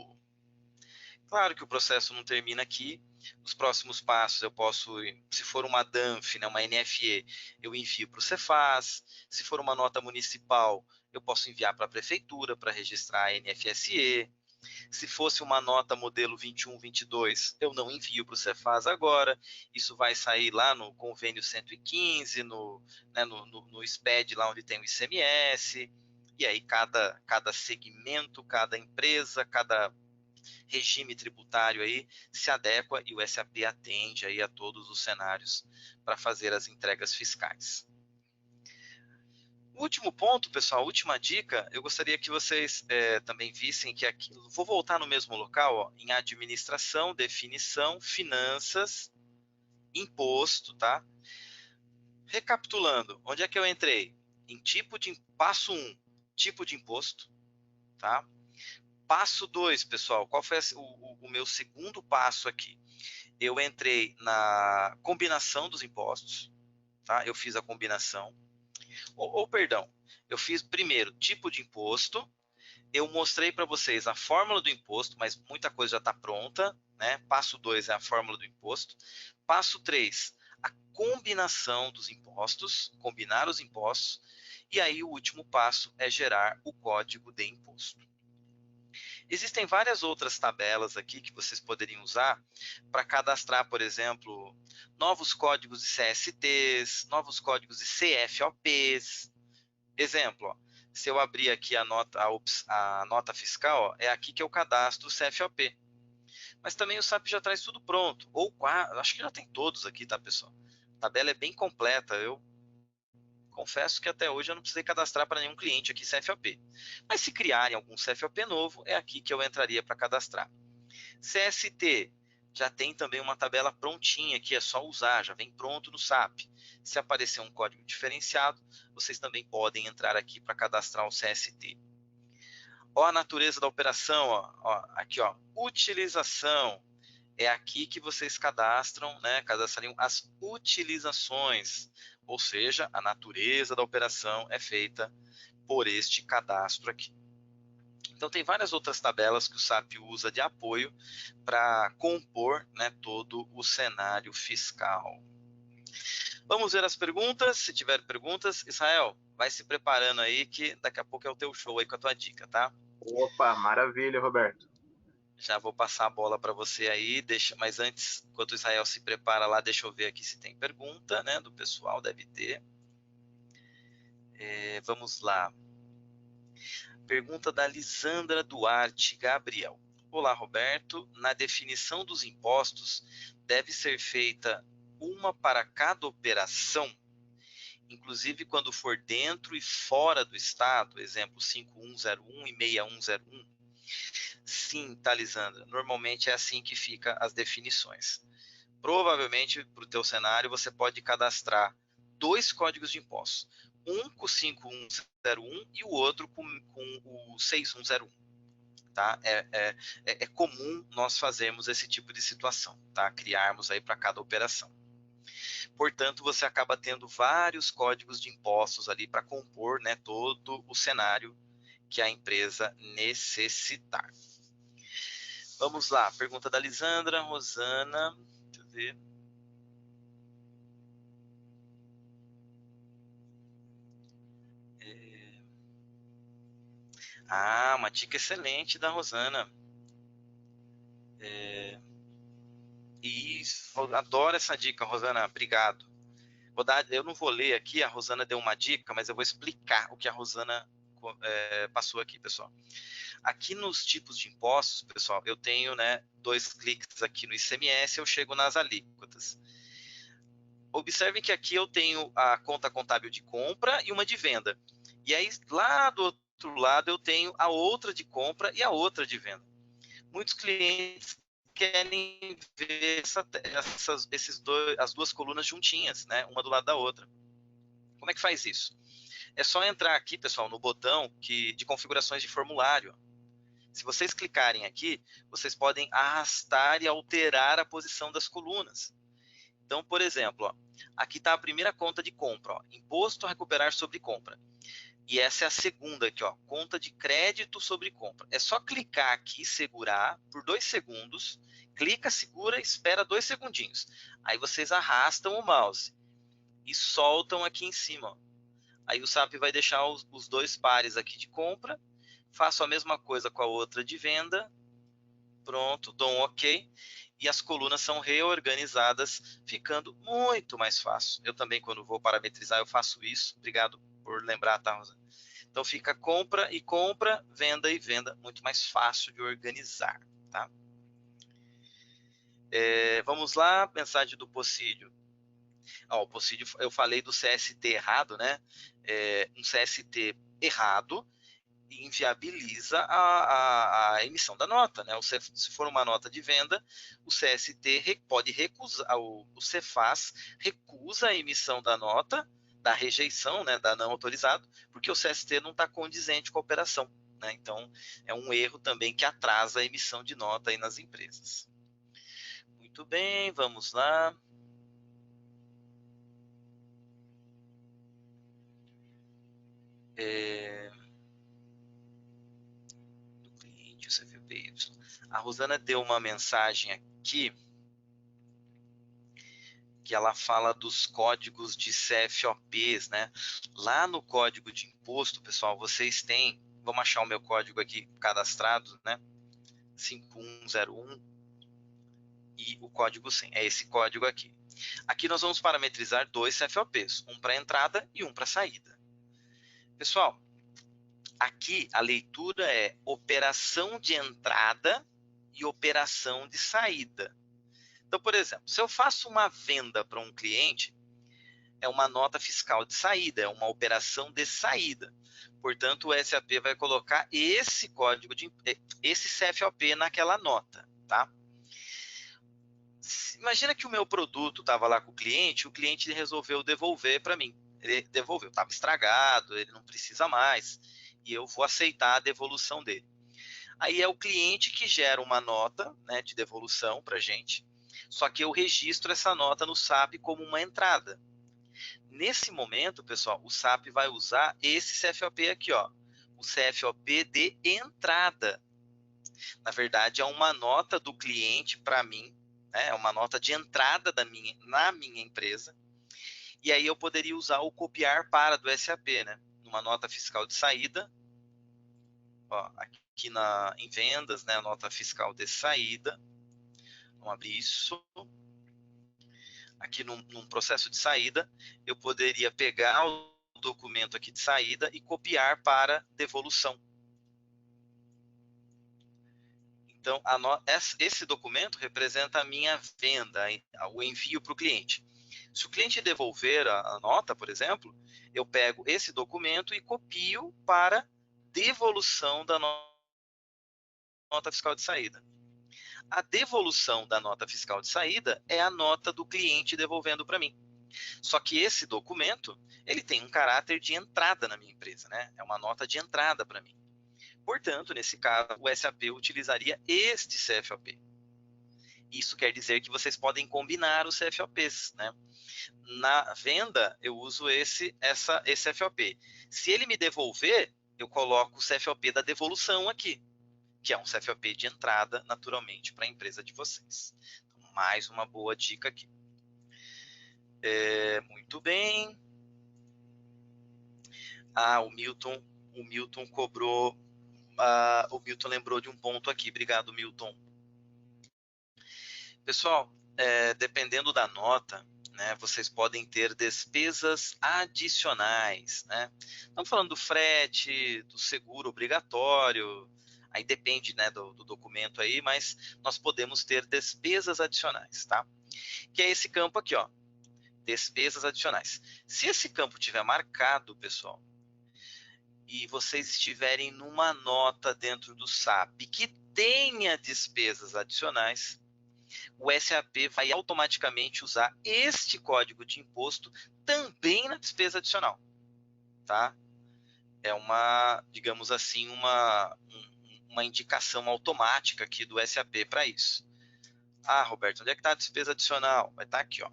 S1: Claro que o processo não termina aqui. Os próximos passos eu posso, se for uma DANF, né, uma NFE, eu envio para o Cefaz. Se for uma nota municipal, eu posso enviar para a prefeitura para registrar a NFSE. Se fosse uma nota modelo 21, 22, eu não envio para o Cefaz agora. Isso vai sair lá no convênio 115, no SPED, lá onde tem o ICMS. E aí cada segmento, cada empresa, cada regime tributário aí se adequa e o SAP atende aí a todos os cenários para fazer as entregas fiscais. O último ponto, pessoal, a última dica, eu gostaria que vocês também vissem que aqui, vou voltar no mesmo local, ó, em administração, definição, finanças, imposto, tá? Recapitulando, onde é que eu entrei? Em passo 1, tipo de imposto, tá? Passo 2, pessoal, qual foi o meu segundo passo aqui? Eu entrei na combinação dos impostos, tá? Eu fiz a combinação. Perdão, eu fiz primeiro tipo de imposto, eu mostrei para vocês a fórmula do imposto, mas muita coisa já está pronta, né? Passo 2 é a fórmula do imposto. Passo 3, a combinação dos impostos, combinar os impostos. E aí o último passo é gerar o código de imposto. Existem várias outras tabelas aqui que vocês poderiam usar para cadastrar, por exemplo, novos códigos de CSTs, novos códigos de CFOPs. Exemplo, ó, se eu abrir aqui a nota fiscal, ó, é aqui que eu cadastro o CFOP. Mas também o SAP já traz tudo pronto. Ou acho que já tem todos aqui, tá, pessoal? A tabela é bem completa. Eu confesso que até hoje eu não precisei cadastrar para nenhum cliente aqui CFOP. Mas se criarem algum CFOP novo, é aqui que eu entraria para cadastrar. CST, já tem também uma tabela prontinha que é só usar, já vem pronto no SAP. Se aparecer um código diferenciado, vocês também podem entrar aqui para cadastrar o CST. Ó a natureza da operação, ó, aqui, ó, utilização. É aqui que vocês cadastram, né, cadastrariam as utilizações, ou seja, a natureza da operação é feita por este cadastro aqui. Então, tem várias outras tabelas que o SAP usa de apoio para compor, né, todo o cenário fiscal. Vamos ver as perguntas. Se tiver perguntas, Israel, vai se preparando aí que daqui a pouco é o teu show aí com a tua dica, tá?
S2: Opa, maravilha, Roberto.
S1: Já vou passar a bola para você aí, mas antes, enquanto o Israel se prepara lá, deixa eu ver aqui se tem pergunta, né, do pessoal, deve ter. Vamos lá. Pergunta da Lisandra Duarte Gabriel. Olá, Roberto. Na definição dos impostos, deve ser feita uma para cada operação, inclusive quando for dentro e fora do estado, exemplo 5101 e 6101. Sim, tá, Lisandra. Normalmente é assim que fica as definições. provavelmente para o teu cenário você pode cadastrar 2 códigos de impostos, um com 5101 e o outro com o 6101. Tá? É comum nós fazermos esse tipo de situação, tá? Criarmos aí para cada operação. Portanto, você acaba tendo vários códigos de impostos ali para compor, né, todo o cenário que a empresa necessitar. Vamos lá, pergunta da Lisandra, Rosana, deixa eu ver. Uma dica excelente da Rosana. Adoro essa dica, Rosana, obrigado. Eu não vou ler aqui, a Rosana deu uma dica, mas eu vou explicar o que a Rosana passou aqui, pessoal. Aqui nos tipos de impostos, pessoal, eu tenho, né, 2 cliques aqui no ICMS, eu chego nas alíquotas. Observem que aqui eu tenho a conta contábil de compra e uma de venda. E aí, lá do outro lado, eu tenho a outra de compra e a outra de venda. Muitos clientes querem ver as 2 colunas juntinhas, né, uma do lado da outra. Como é que faz isso? É só entrar aqui, pessoal, no botão de configurações de formulário. Se vocês clicarem aqui, vocês podem arrastar e alterar a posição das colunas. Então, por exemplo, ó, aqui está a primeira conta de compra, ó, imposto a recuperar sobre compra. E essa é a segunda aqui, ó, conta de crédito sobre compra. É só clicar aqui, segurar por 2 segundos, clica, segura, espera 2 segundinhos. Aí vocês arrastam o mouse e soltam aqui em cima. Ó. Aí o SAP vai deixar os 2 pares aqui de compra. Faço a mesma coisa com a outra de venda. Pronto, dou um OK. E as colunas são reorganizadas, ficando muito mais fácil. Eu também, quando vou parametrizar, eu faço isso. Obrigado por lembrar, tá, Rosa? Então fica compra e compra, venda e venda, muito mais fácil de organizar, tá? Vamos lá, mensagem do Possídio. O Possídio, eu falei do CST errado, né? Um CST errado inviabiliza a emissão da nota, né? Se for uma nota de venda, o CST pode recusar, o Cefaz recusa a emissão da nota, da rejeição, né, da não autorizado, porque o CST não está condizente com a operação, né? Então, é um erro também que atrasa a emissão de nota aí nas empresas. Muito bem, vamos lá. CFPY. A Rosana deu uma mensagem aqui que ela fala dos códigos de CFOPs, né? Lá no código de imposto, pessoal, vocês têm, vamos achar o meu código aqui cadastrado, né? 5101 e o código 100, é esse código aqui. Aqui nós vamos parametrizar 2 CFOPs, um para entrada e um para saída. Pessoal, aqui a leitura é operação de entrada e operação de saída. Então, por exemplo, se eu faço uma venda para um cliente, é uma nota fiscal de saída, é uma operação de saída. Portanto, o SAP vai colocar esse código, esse CFOP naquela nota, tá? Imagina que o meu produto estava lá com o cliente resolveu devolver para mim. Ele devolveu, estava estragado, ele não precisa mais, e eu vou aceitar a devolução dele. Aí é o cliente que gera uma nota, né, de devolução para a gente, só que eu registro essa nota no SAP como uma entrada. Nesse momento, pessoal, o SAP vai usar esse CFOP aqui, ó, o CFOP de entrada. Na verdade, é uma nota do cliente para mim, né, é uma nota de entrada na minha empresa. E aí eu poderia usar o copiar para do SAP, né? Numa nota fiscal de saída, ó, aqui em vendas, né, a nota fiscal de saída. Vamos abrir isso. Aqui num processo de saída, eu poderia pegar o documento aqui de saída e copiar para devolução. Então, esse documento representa a minha venda, o envio para o cliente. Se o cliente devolver a nota, por exemplo, eu pego esse documento e copio para devolução da nota fiscal de saída. A devolução da nota fiscal de saída é a nota do cliente devolvendo para mim. Só que esse documento, ele tem um caráter de entrada na minha empresa, né? É uma nota de entrada para mim. Portanto, nesse caso, o SAP utilizaria este CFOP. Isso quer dizer que vocês podem combinar os CFOPs, né? Na venda, eu uso esse FOP. Se ele me devolver, eu coloco o CFOP da devolução aqui, que é um CFOP de entrada, naturalmente, para a empresa de vocês. Então, mais uma boa dica aqui. Muito bem. O Milton cobrou. O Milton lembrou de um ponto aqui. Obrigado, Milton. Pessoal, dependendo da nota, né, vocês podem ter despesas adicionais, né? Estamos falando do frete, do seguro obrigatório, aí depende, né, do documento aí, mas nós podemos ter despesas adicionais, tá? Que é esse campo aqui, ó, despesas adicionais. Se esse campo tiver marcado, pessoal, e vocês estiverem numa nota dentro do SAP que tenha despesas adicionais, o SAP vai automaticamente usar este código de imposto também na despesa adicional, tá? É uma, digamos assim, uma indicação automática aqui do SAP para isso. Roberto, onde é que está a despesa adicional? Vai estar aqui, ó.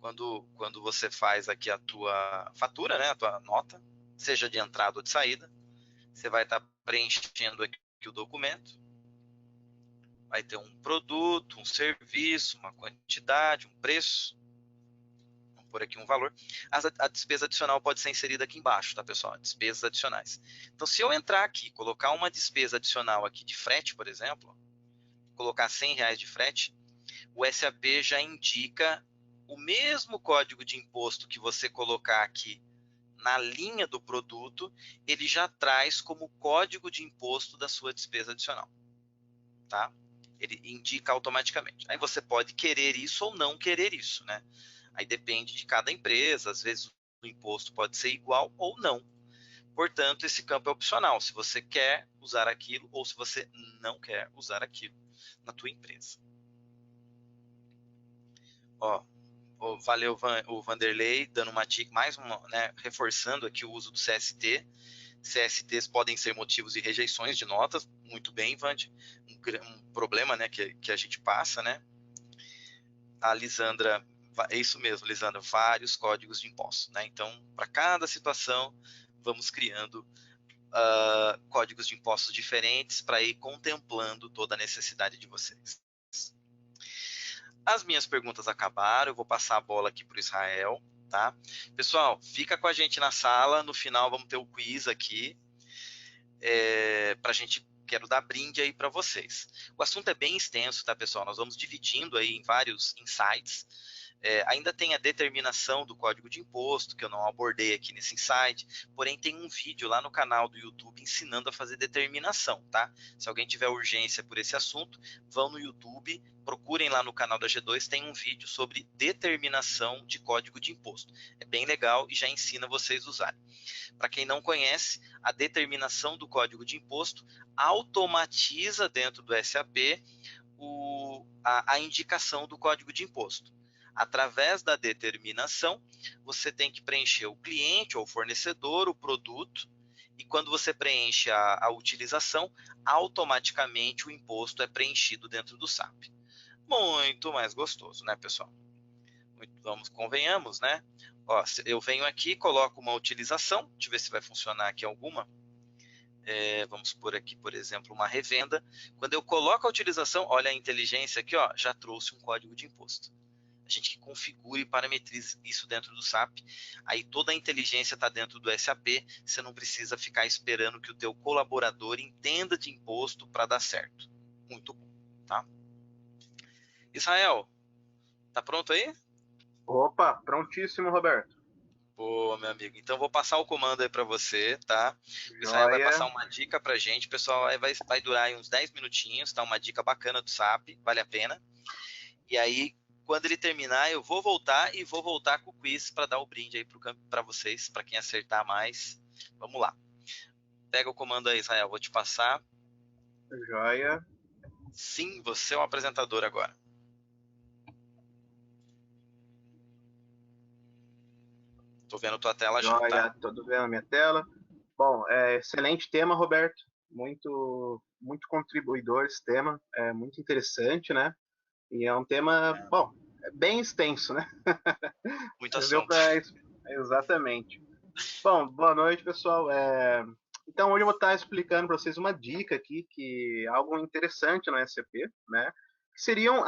S1: Quando você faz aqui a tua fatura, né, a tua nota, seja de entrada ou de saída, você vai estar preenchendo aqui o documento. Vai ter um produto, um serviço, uma quantidade, um preço. Vamos pôr aqui um valor. A despesa adicional pode ser inserida aqui embaixo, tá, pessoal? Despesas adicionais. Então, se eu entrar aqui, colocar uma despesa adicional aqui de frete, por exemplo, colocar R$100 de frete, o SAP já indica o mesmo código de imposto que você colocar aqui na linha do produto, ele já traz como código de imposto da sua despesa adicional, tá? Ele indica automaticamente. Aí você pode querer isso ou não querer isso, né? Aí depende de cada empresa, às vezes o imposto pode ser igual ou não. Portanto, esse campo é opcional, se você quer usar aquilo ou se você não quer usar aquilo na tua empresa. Valeu o Vanderlei, dando uma dica, mais uma, né, reforçando aqui o uso do CST. CSTs podem ser motivos de rejeições de notas, muito bem, Vande, um problema, né, que a gente passa, né? A Lisandra, é isso mesmo, Lisandra, vários códigos de imposto, né? Então, para cada situação, vamos criando códigos de impostos diferentes para ir contemplando toda a necessidade de vocês. As minhas perguntas acabaram, eu vou passar a bola aqui para o Israel, tá? Pessoal, fica com a gente na sala, no final vamos ter o quiz aqui, para a gente, quero dar brinde aí para vocês. O assunto é bem extenso, tá, pessoal? Nós vamos dividindo aí em vários insights. Ainda tem a determinação do código de imposto, que eu não abordei aqui nesse insight, porém tem um vídeo lá no canal do YouTube ensinando a fazer determinação, tá? Se alguém tiver urgência por esse assunto, vão no YouTube, procurem lá no canal da G2, tem um vídeo sobre determinação de código de imposto. É bem legal e já ensina vocês a usarem. Para quem não conhece, a determinação do código de imposto automatiza dentro do SAP a indicação do código de imposto. Através da determinação, você tem que preencher o cliente ou o fornecedor, o produto, e quando você preenche a utilização, automaticamente o imposto é preenchido dentro do SAP. Muito mais gostoso, né, pessoal? Convenhamos, né? Eu venho aqui, coloco uma utilização, deixa eu ver se vai funcionar aqui alguma. Vamos pôr aqui, por exemplo, uma revenda. Quando eu coloco a utilização, olha a inteligência aqui, já trouxe um código de imposto. A gente que configura e parametriza isso dentro do SAP. Aí toda a inteligência está dentro do SAP. Você não precisa ficar esperando que o teu colaborador entenda de imposto para dar certo. Muito bom, tá? Israel, tá pronto aí?
S2: Opa, prontíssimo, Roberto.
S1: Meu amigo. Então, vou passar o comando aí para você, tá? O Israel vai
S2: Joia.
S1: passar uma dica pra gente, pessoal. Vai durar aí uns 10 minutinhos, tá? Uma dica bacana do SAP, vale a pena. E aí, quando ele terminar, eu vou voltar e vou voltar com o quiz para dar o brinde aí para vocês, para quem acertar mais. Vamos lá. Pega o comando aí, Israel, vou te passar.
S2: Joia.
S1: Sim, você é um apresentador agora. Tô vendo tua tela já, tá?
S2: Joia, tô vendo a minha tela. Bom, excelente tema, Roberto. Muito, muito contribuidor esse tema. É muito interessante, né? E é um tema, bom, bem extenso, né?
S1: Muito
S2: Você viu
S1: assunto.
S2: para exatamente. Bom, boa noite, pessoal. Então, hoje eu vou estar explicando para vocês uma dica aqui, que é algo interessante no SAP, né? Que seriam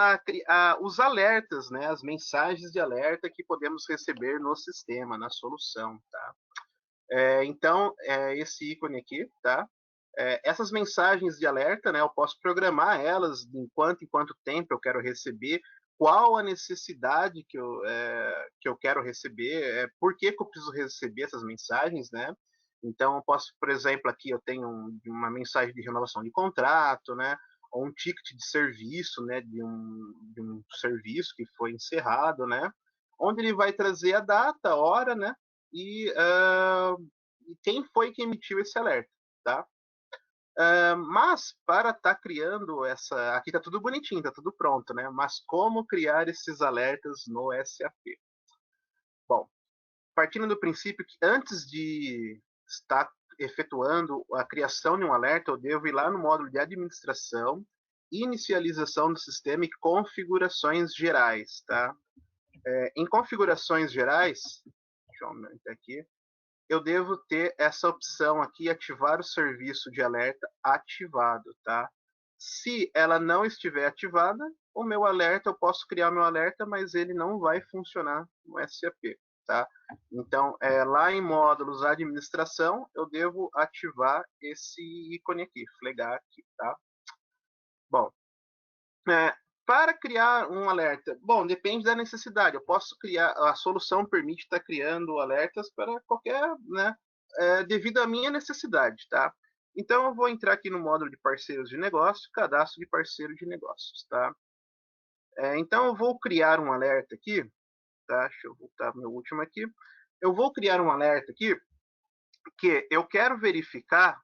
S2: os alertas, né? As mensagens de alerta que podemos receber no sistema, na solução, tá? Então, esse ícone aqui, tá? Essas mensagens de alerta, né? Eu posso programar elas em quanto tempo eu quero receber, qual a necessidade que eu quero receber, por que eu preciso receber essas mensagens, né? Então, eu posso, por exemplo, aqui eu tenho uma mensagem de renovação de contrato, né? Ou um ticket de serviço, né? De um serviço que foi encerrado, né? Onde ele vai trazer a data, a hora, né? E quem foi que emitiu esse alerta, tá? Mas para estar criando essa, aqui tá tudo bonitinho, tá tudo pronto, né? Mas como criar esses alertas no SAP? Bom, partindo do princípio que antes de estar efetuando a criação de um alerta, eu devo ir lá no módulo de administração, inicialização do sistema e configurações gerais, tá? Em configurações gerais, deixa eu aumentar aqui, eu devo ter essa opção aqui, ativar o serviço de alerta ativado, tá? Se ela não estiver ativada, o meu alerta, eu posso criar o meu alerta, mas ele não vai funcionar no SAP, tá? Então, lá em módulos administração, eu devo ativar esse ícone aqui, flegar aqui, tá? Bom, é, para criar um alerta, bom, depende da necessidade. Eu posso criar, a solução permite estar criando alertas para qualquer, né, devido à minha necessidade, tá? Então eu vou entrar aqui no módulo de parceiros de negócio, cadastro de parceiro de negócios, tá? Então eu vou criar um alerta aqui, tá? Deixa eu voltar para o meu último aqui. Eu vou criar um alerta aqui que eu quero verificar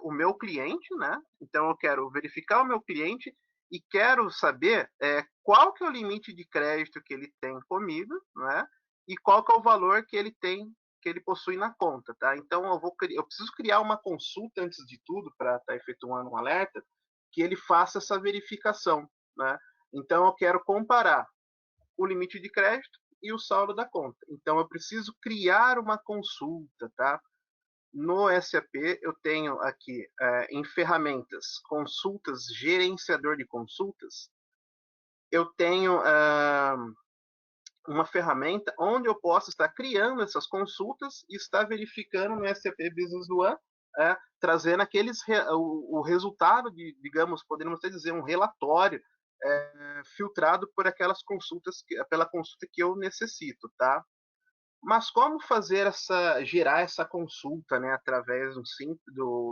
S2: o meu cliente, né? Então eu quero verificar o meu cliente e quero saber qual que é o limite de crédito que ele tem comigo, né? E qual que é o valor que ele tem, que ele possui na conta, tá? Então eu preciso criar uma consulta antes de tudo para estar efetuando um alerta que ele faça essa verificação, né? Então eu quero comparar o limite de crédito e o saldo da conta. Então eu preciso criar uma consulta, tá? No SAP, eu tenho aqui em ferramentas, consultas, gerenciador de consultas, eu tenho uma ferramenta onde eu posso estar criando essas consultas e estar verificando no SAP Business One, trazendo o resultado de, digamos, podemos até dizer, um relatório filtrado por aquelas consultas, pela consulta que eu necessito, tá? Mas como gerar essa consulta, né, através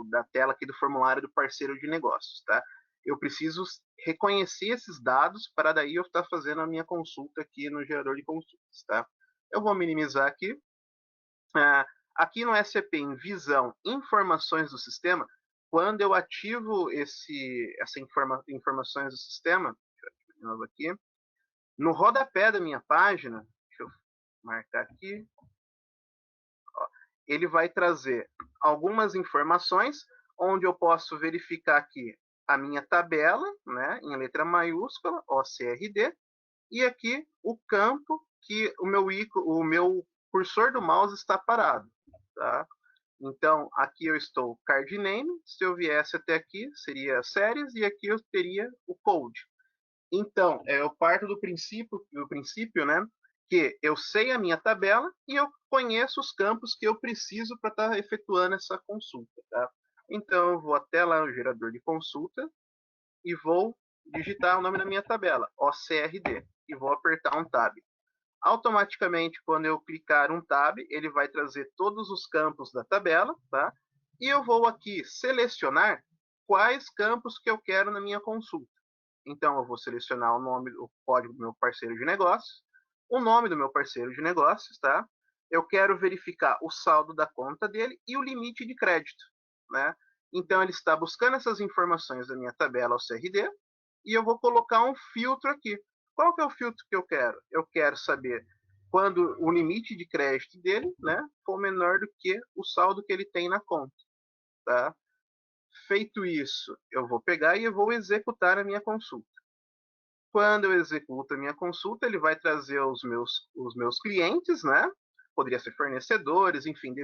S2: da tela aqui do formulário do parceiro de negócios, tá? Eu preciso reconhecer esses dados para daí eu estar fazendo a minha consulta aqui no gerador de consultas, tá? Eu vou minimizar aqui. Aqui no SAP, em visão, informações do sistema, quando eu ativo essas informações do sistema, deixa eu ativar de novo aqui, no rodapé da minha página, deixa eu marcar aqui, ele vai trazer algumas informações onde eu posso verificar aqui a minha tabela, né, em letra maiúscula, OCRD, e aqui o campo que o meu cursor do mouse está parado, tá? Então, aqui eu estou card name, se eu viesse até aqui, seria séries, e aqui eu teria o code. Então, eu parto do princípio, né, que eu sei a minha tabela e eu conheço os campos que eu preciso para estar efetuando essa consulta, tá? Então, eu vou até lá no gerador de consulta e vou digitar o nome da minha tabela, OCRD, e vou apertar um Tab. Automaticamente, quando eu clicar um Tab, ele vai trazer todos os campos da tabela, tá? E eu vou aqui selecionar quais campos que eu quero na minha consulta. Então, eu vou selecionar o código do meu parceiro de negócios, o nome do meu parceiro de negócios, tá? Eu quero verificar o saldo da conta dele e o limite de crédito, né? Então, ele está buscando essas informações da minha tabela ao CRD e eu vou colocar um filtro aqui. Qual que é o filtro que eu quero? Eu quero saber quando o limite de crédito dele, né, for menor do que o saldo que ele tem na conta, tá? Feito isso, eu vou pegar e eu vou executar a minha consulta. Quando eu executo a minha consulta, ele vai trazer os meus clientes, né? Poderia ser fornecedores, enfim,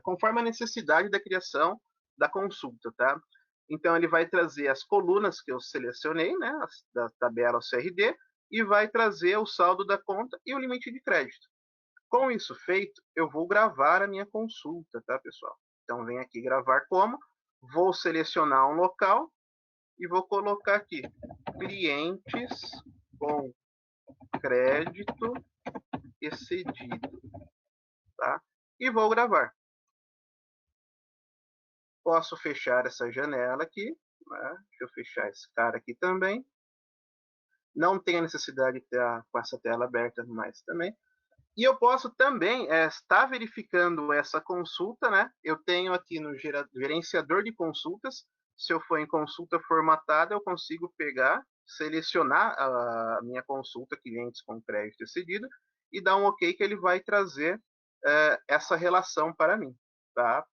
S2: conforme a necessidade da criação da consulta, tá? Então, ele vai trazer as colunas que eu selecionei, né? Da tabela CRD, e vai trazer o saldo da conta e o limite de crédito. Com isso feito, eu vou gravar a minha consulta, tá, pessoal? Então, vem aqui gravar como. Vou selecionar um local e vou colocar aqui clientes com crédito excedido, tá? E vou gravar. Posso fechar essa janela aqui, né? Deixa eu fechar esse cara aqui também. Não tem a necessidade de estar com essa tela aberta mais também. E eu posso também estar verificando essa consulta, né? Eu tenho aqui no gerenciador de consultas, se eu for em consulta formatada, eu consigo pegar, selecionar a minha consulta clientes com crédito excedido e dar um OK que ele vai trazer essa relação para mim, tá?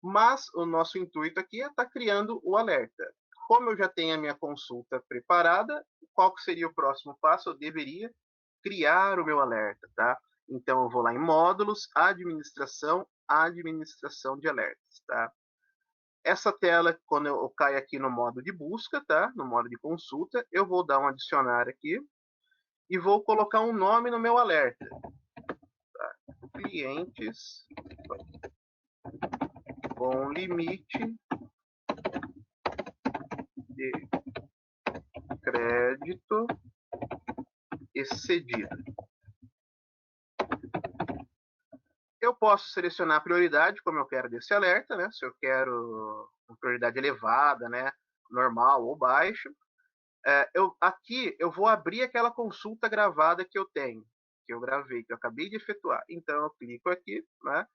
S2: Mas o nosso intuito aqui é estar criando o alerta. Como eu já tenho a minha consulta preparada, qual que seria o próximo passo? Eu deveria criar o meu alerta, tá? Então eu vou lá em módulos, administração de alertas, tá? Essa tela, quando eu caio aqui no modo de busca, tá? No modo de consulta, eu vou dar um adicionar aqui e vou colocar um nome no meu alerta. Tá? Clientes com limite de crédito excedido. Eu posso selecionar a prioridade, como eu quero desse alerta, né? Se eu quero uma prioridade elevada, né? Normal ou baixo. Aqui eu vou abrir aquela consulta gravada que eu tenho, que eu gravei, que eu acabei de efetuar. Então eu clico aqui, né?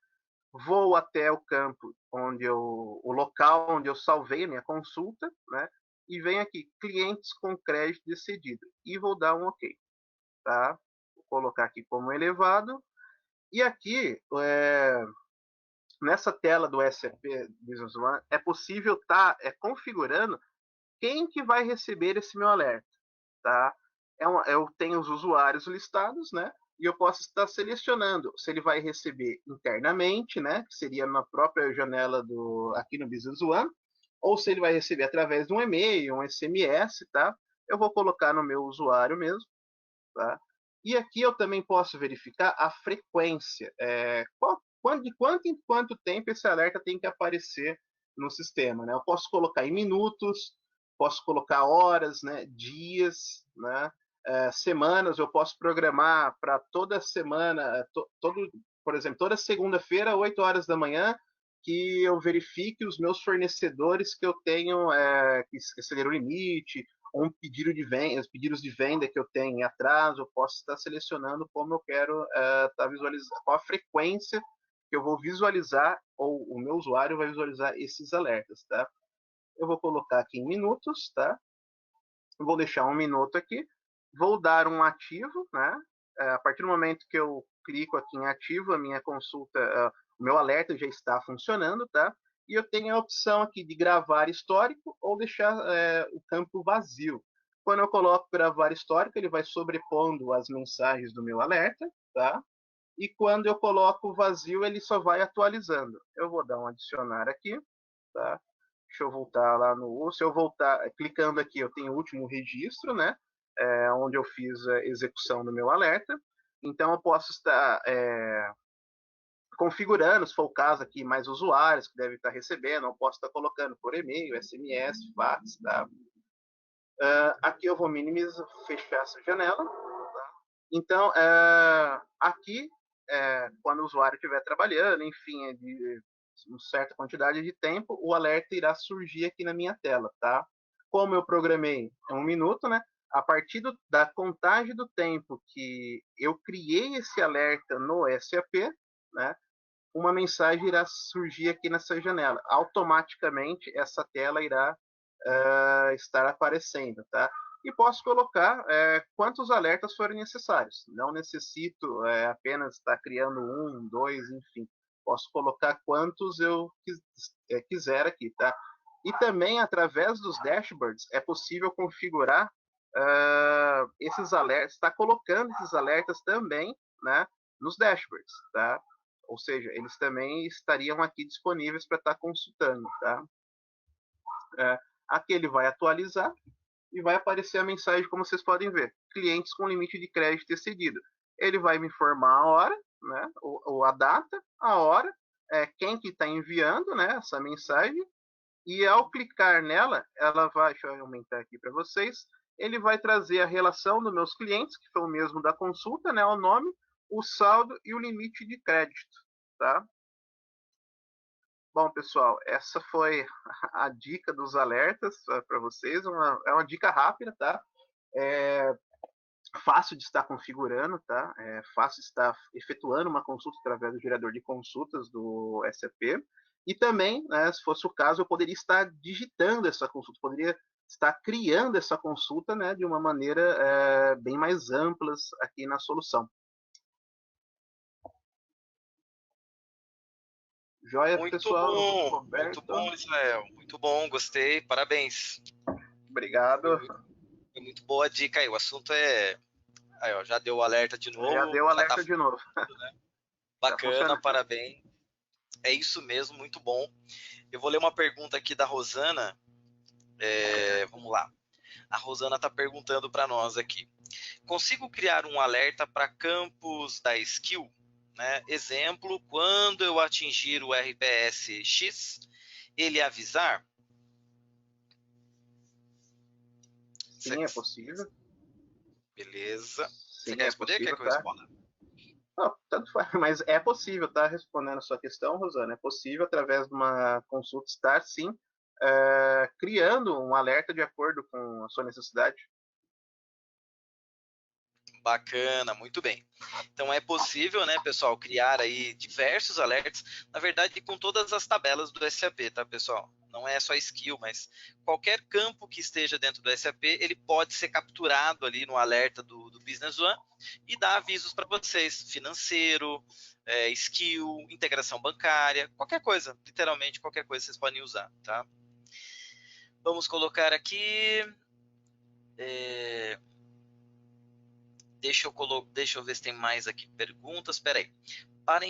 S2: Vou até o campo o local onde eu salvei a minha consulta, né? E venho aqui, clientes com crédito excedido. E vou dar um OK, tá? Vou colocar aqui como elevado. E aqui, nessa tela do SAP Business One, é possível estar configurando quem que vai receber esse meu alerta, tá? Eu tenho os usuários listados, né? E eu posso estar selecionando se ele vai receber internamente, né? Que seria na própria janela aqui no Business One, ou se ele vai receber através de um e-mail, um SMS, tá? Eu vou colocar no meu usuário mesmo, tá? E aqui eu também posso verificar a frequência, de quanto em quanto tempo esse alerta tem que aparecer no sistema, né? Eu posso colocar em minutos, posso colocar horas, né? Dias, né? Semanas, eu posso programar para toda semana, por exemplo, toda segunda-feira, 8 horas da manhã, que eu verifique os meus fornecedores que eu tenho que excederam o limite, ou os pedidos de venda que eu tenho em atraso, eu posso estar selecionando como eu quero estar visualizando, qual a frequência que eu vou visualizar, ou o meu usuário vai visualizar esses alertas, tá? Eu vou colocar aqui em minutos, tá? Vou deixar 1 minuto aqui, vou dar um ativo, né? A partir do momento que eu clico aqui em ativo, a minha consulta, o meu alerta já está funcionando, tá? E eu tenho a opção aqui de gravar histórico ou deixar o campo vazio. Quando eu coloco gravar histórico, ele vai sobrepondo as mensagens do meu alerta, tá? E quando eu coloco vazio, ele só vai atualizando. Eu vou dar um adicionar aqui, tá? Deixa eu voltar lá no. Se eu voltar clicando aqui, eu tenho o último registro, né? Onde eu fiz a execução do meu alerta. Então eu posso estar configurando, se for o caso aqui, mais usuários que devem estar recebendo, eu posso estar colocando por e-mail, SMS, fax, tá? Aqui eu vou minimizar, fechar essa janela. Tá? Então, aqui, quando o usuário estiver trabalhando, enfim, de uma certa quantidade de tempo, o alerta irá surgir aqui na minha tela, tá? Como eu programei 1 minuto, né? A partir da contagem do tempo que eu criei esse alerta no SAP, né? Uma mensagem irá surgir aqui nessa janela. Automaticamente, essa tela irá estar aparecendo, tá? E posso colocar quantos alertas forem necessários. Não necessito apenas estar criando um, dois, enfim. Posso colocar quantos eu quiser aqui, tá? E também, através dos dashboards, é possível configurar esses alertas, está colocando esses alertas também, né, nos dashboards, tá? Ou seja, eles também estariam aqui disponíveis para estar consultando, tá? Aqui ele vai atualizar e vai aparecer a mensagem, como vocês podem ver, clientes com limite de crédito excedido. Ele vai me informar a hora, né, ou a data, a hora, quem que está enviando, né, essa mensagem, e ao clicar nela, ela vai, deixa eu aumentar aqui para vocês, ele vai trazer a relação dos meus clientes, que foi o mesmo da consulta, né, o nome, o saldo e o limite de crédito, tá? Bom, pessoal, essa foi a dica dos alertas para vocês. É uma dica rápida, tá? É fácil de estar configurando, tá? É fácil de estar efetuando uma consulta através do gerador de consultas do SAP. E também, né, se fosse o caso, eu poderia estar digitando essa consulta, poderia estar criando essa consulta, né, de uma maneira bem mais ampla aqui na solução. Joia, pessoal?
S1: Muito bom, Israel. Muito bom, gostei. Parabéns.
S2: Obrigado.
S1: Foi muito boa a dica aí. O assunto é. Aí, ó, já deu o alerta de
S2: Já
S1: novo.
S2: deu
S1: Já tá
S2: alerta de novo.
S1: né?
S2: Tá
S1: Bacana,
S2: funcionando.
S1: parabéns. É isso mesmo, muito bom. Eu vou ler uma pergunta aqui da Rosana. Vamos lá. A Rosana está perguntando para nós aqui. Consigo criar um alerta para campos da skill? Né? Exemplo, quando eu atingir o RPS X, ele avisar?
S2: Sim, é possível.
S1: Beleza. Você
S2: Sim,
S1: quer
S2: é
S1: responder?
S2: possível,
S1: Quer que eu
S2: tá?
S1: responda?
S2: Não, tanto faz, mas é possível, tá? Respondendo a sua questão, Rosana, é possível, através de uma consulta, estar, sim, criando um alerta de acordo com a sua necessidade.
S1: Bacana, muito bem. Então é possível, né, pessoal, criar aí diversos alertas, na verdade, com todas as tabelas do SAP, tá, pessoal? Não é só skill, mas qualquer campo que esteja dentro do SAP, ele pode ser capturado ali no alerta do Business One e dar avisos para vocês, financeiro, skill, integração bancária, qualquer coisa, literalmente qualquer coisa vocês podem usar, tá? Vamos colocar aqui... Deixa eu ver se tem mais aqui perguntas. Espera aí. Para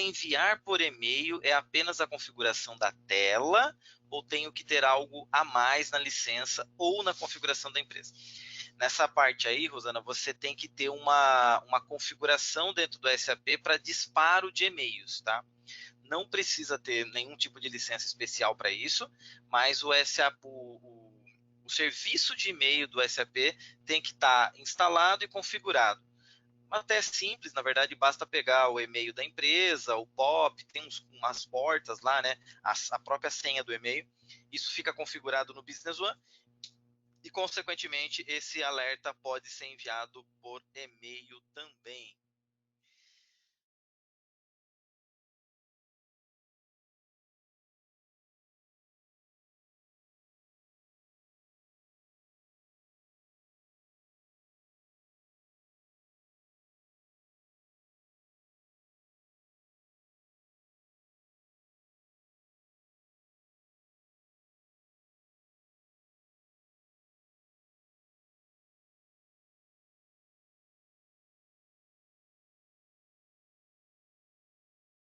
S1: enviar por e-mail é apenas a configuração da tela ou tenho que ter algo a mais na licença ou na configuração da empresa? Nessa parte aí, Rosana, você tem que ter uma configuração dentro do SAP para disparo de e-mails, tá? Não precisa ter nenhum tipo de licença especial para isso, mas o SAP, o serviço de e-mail do SAP tem que estar instalado e configurado. Até simples, na verdade, basta pegar o e-mail da empresa, o POP, tem umas portas lá, né? A própria senha do e-mail. Isso fica configurado no Business One e, consequentemente, esse alerta pode ser enviado por e-mail também.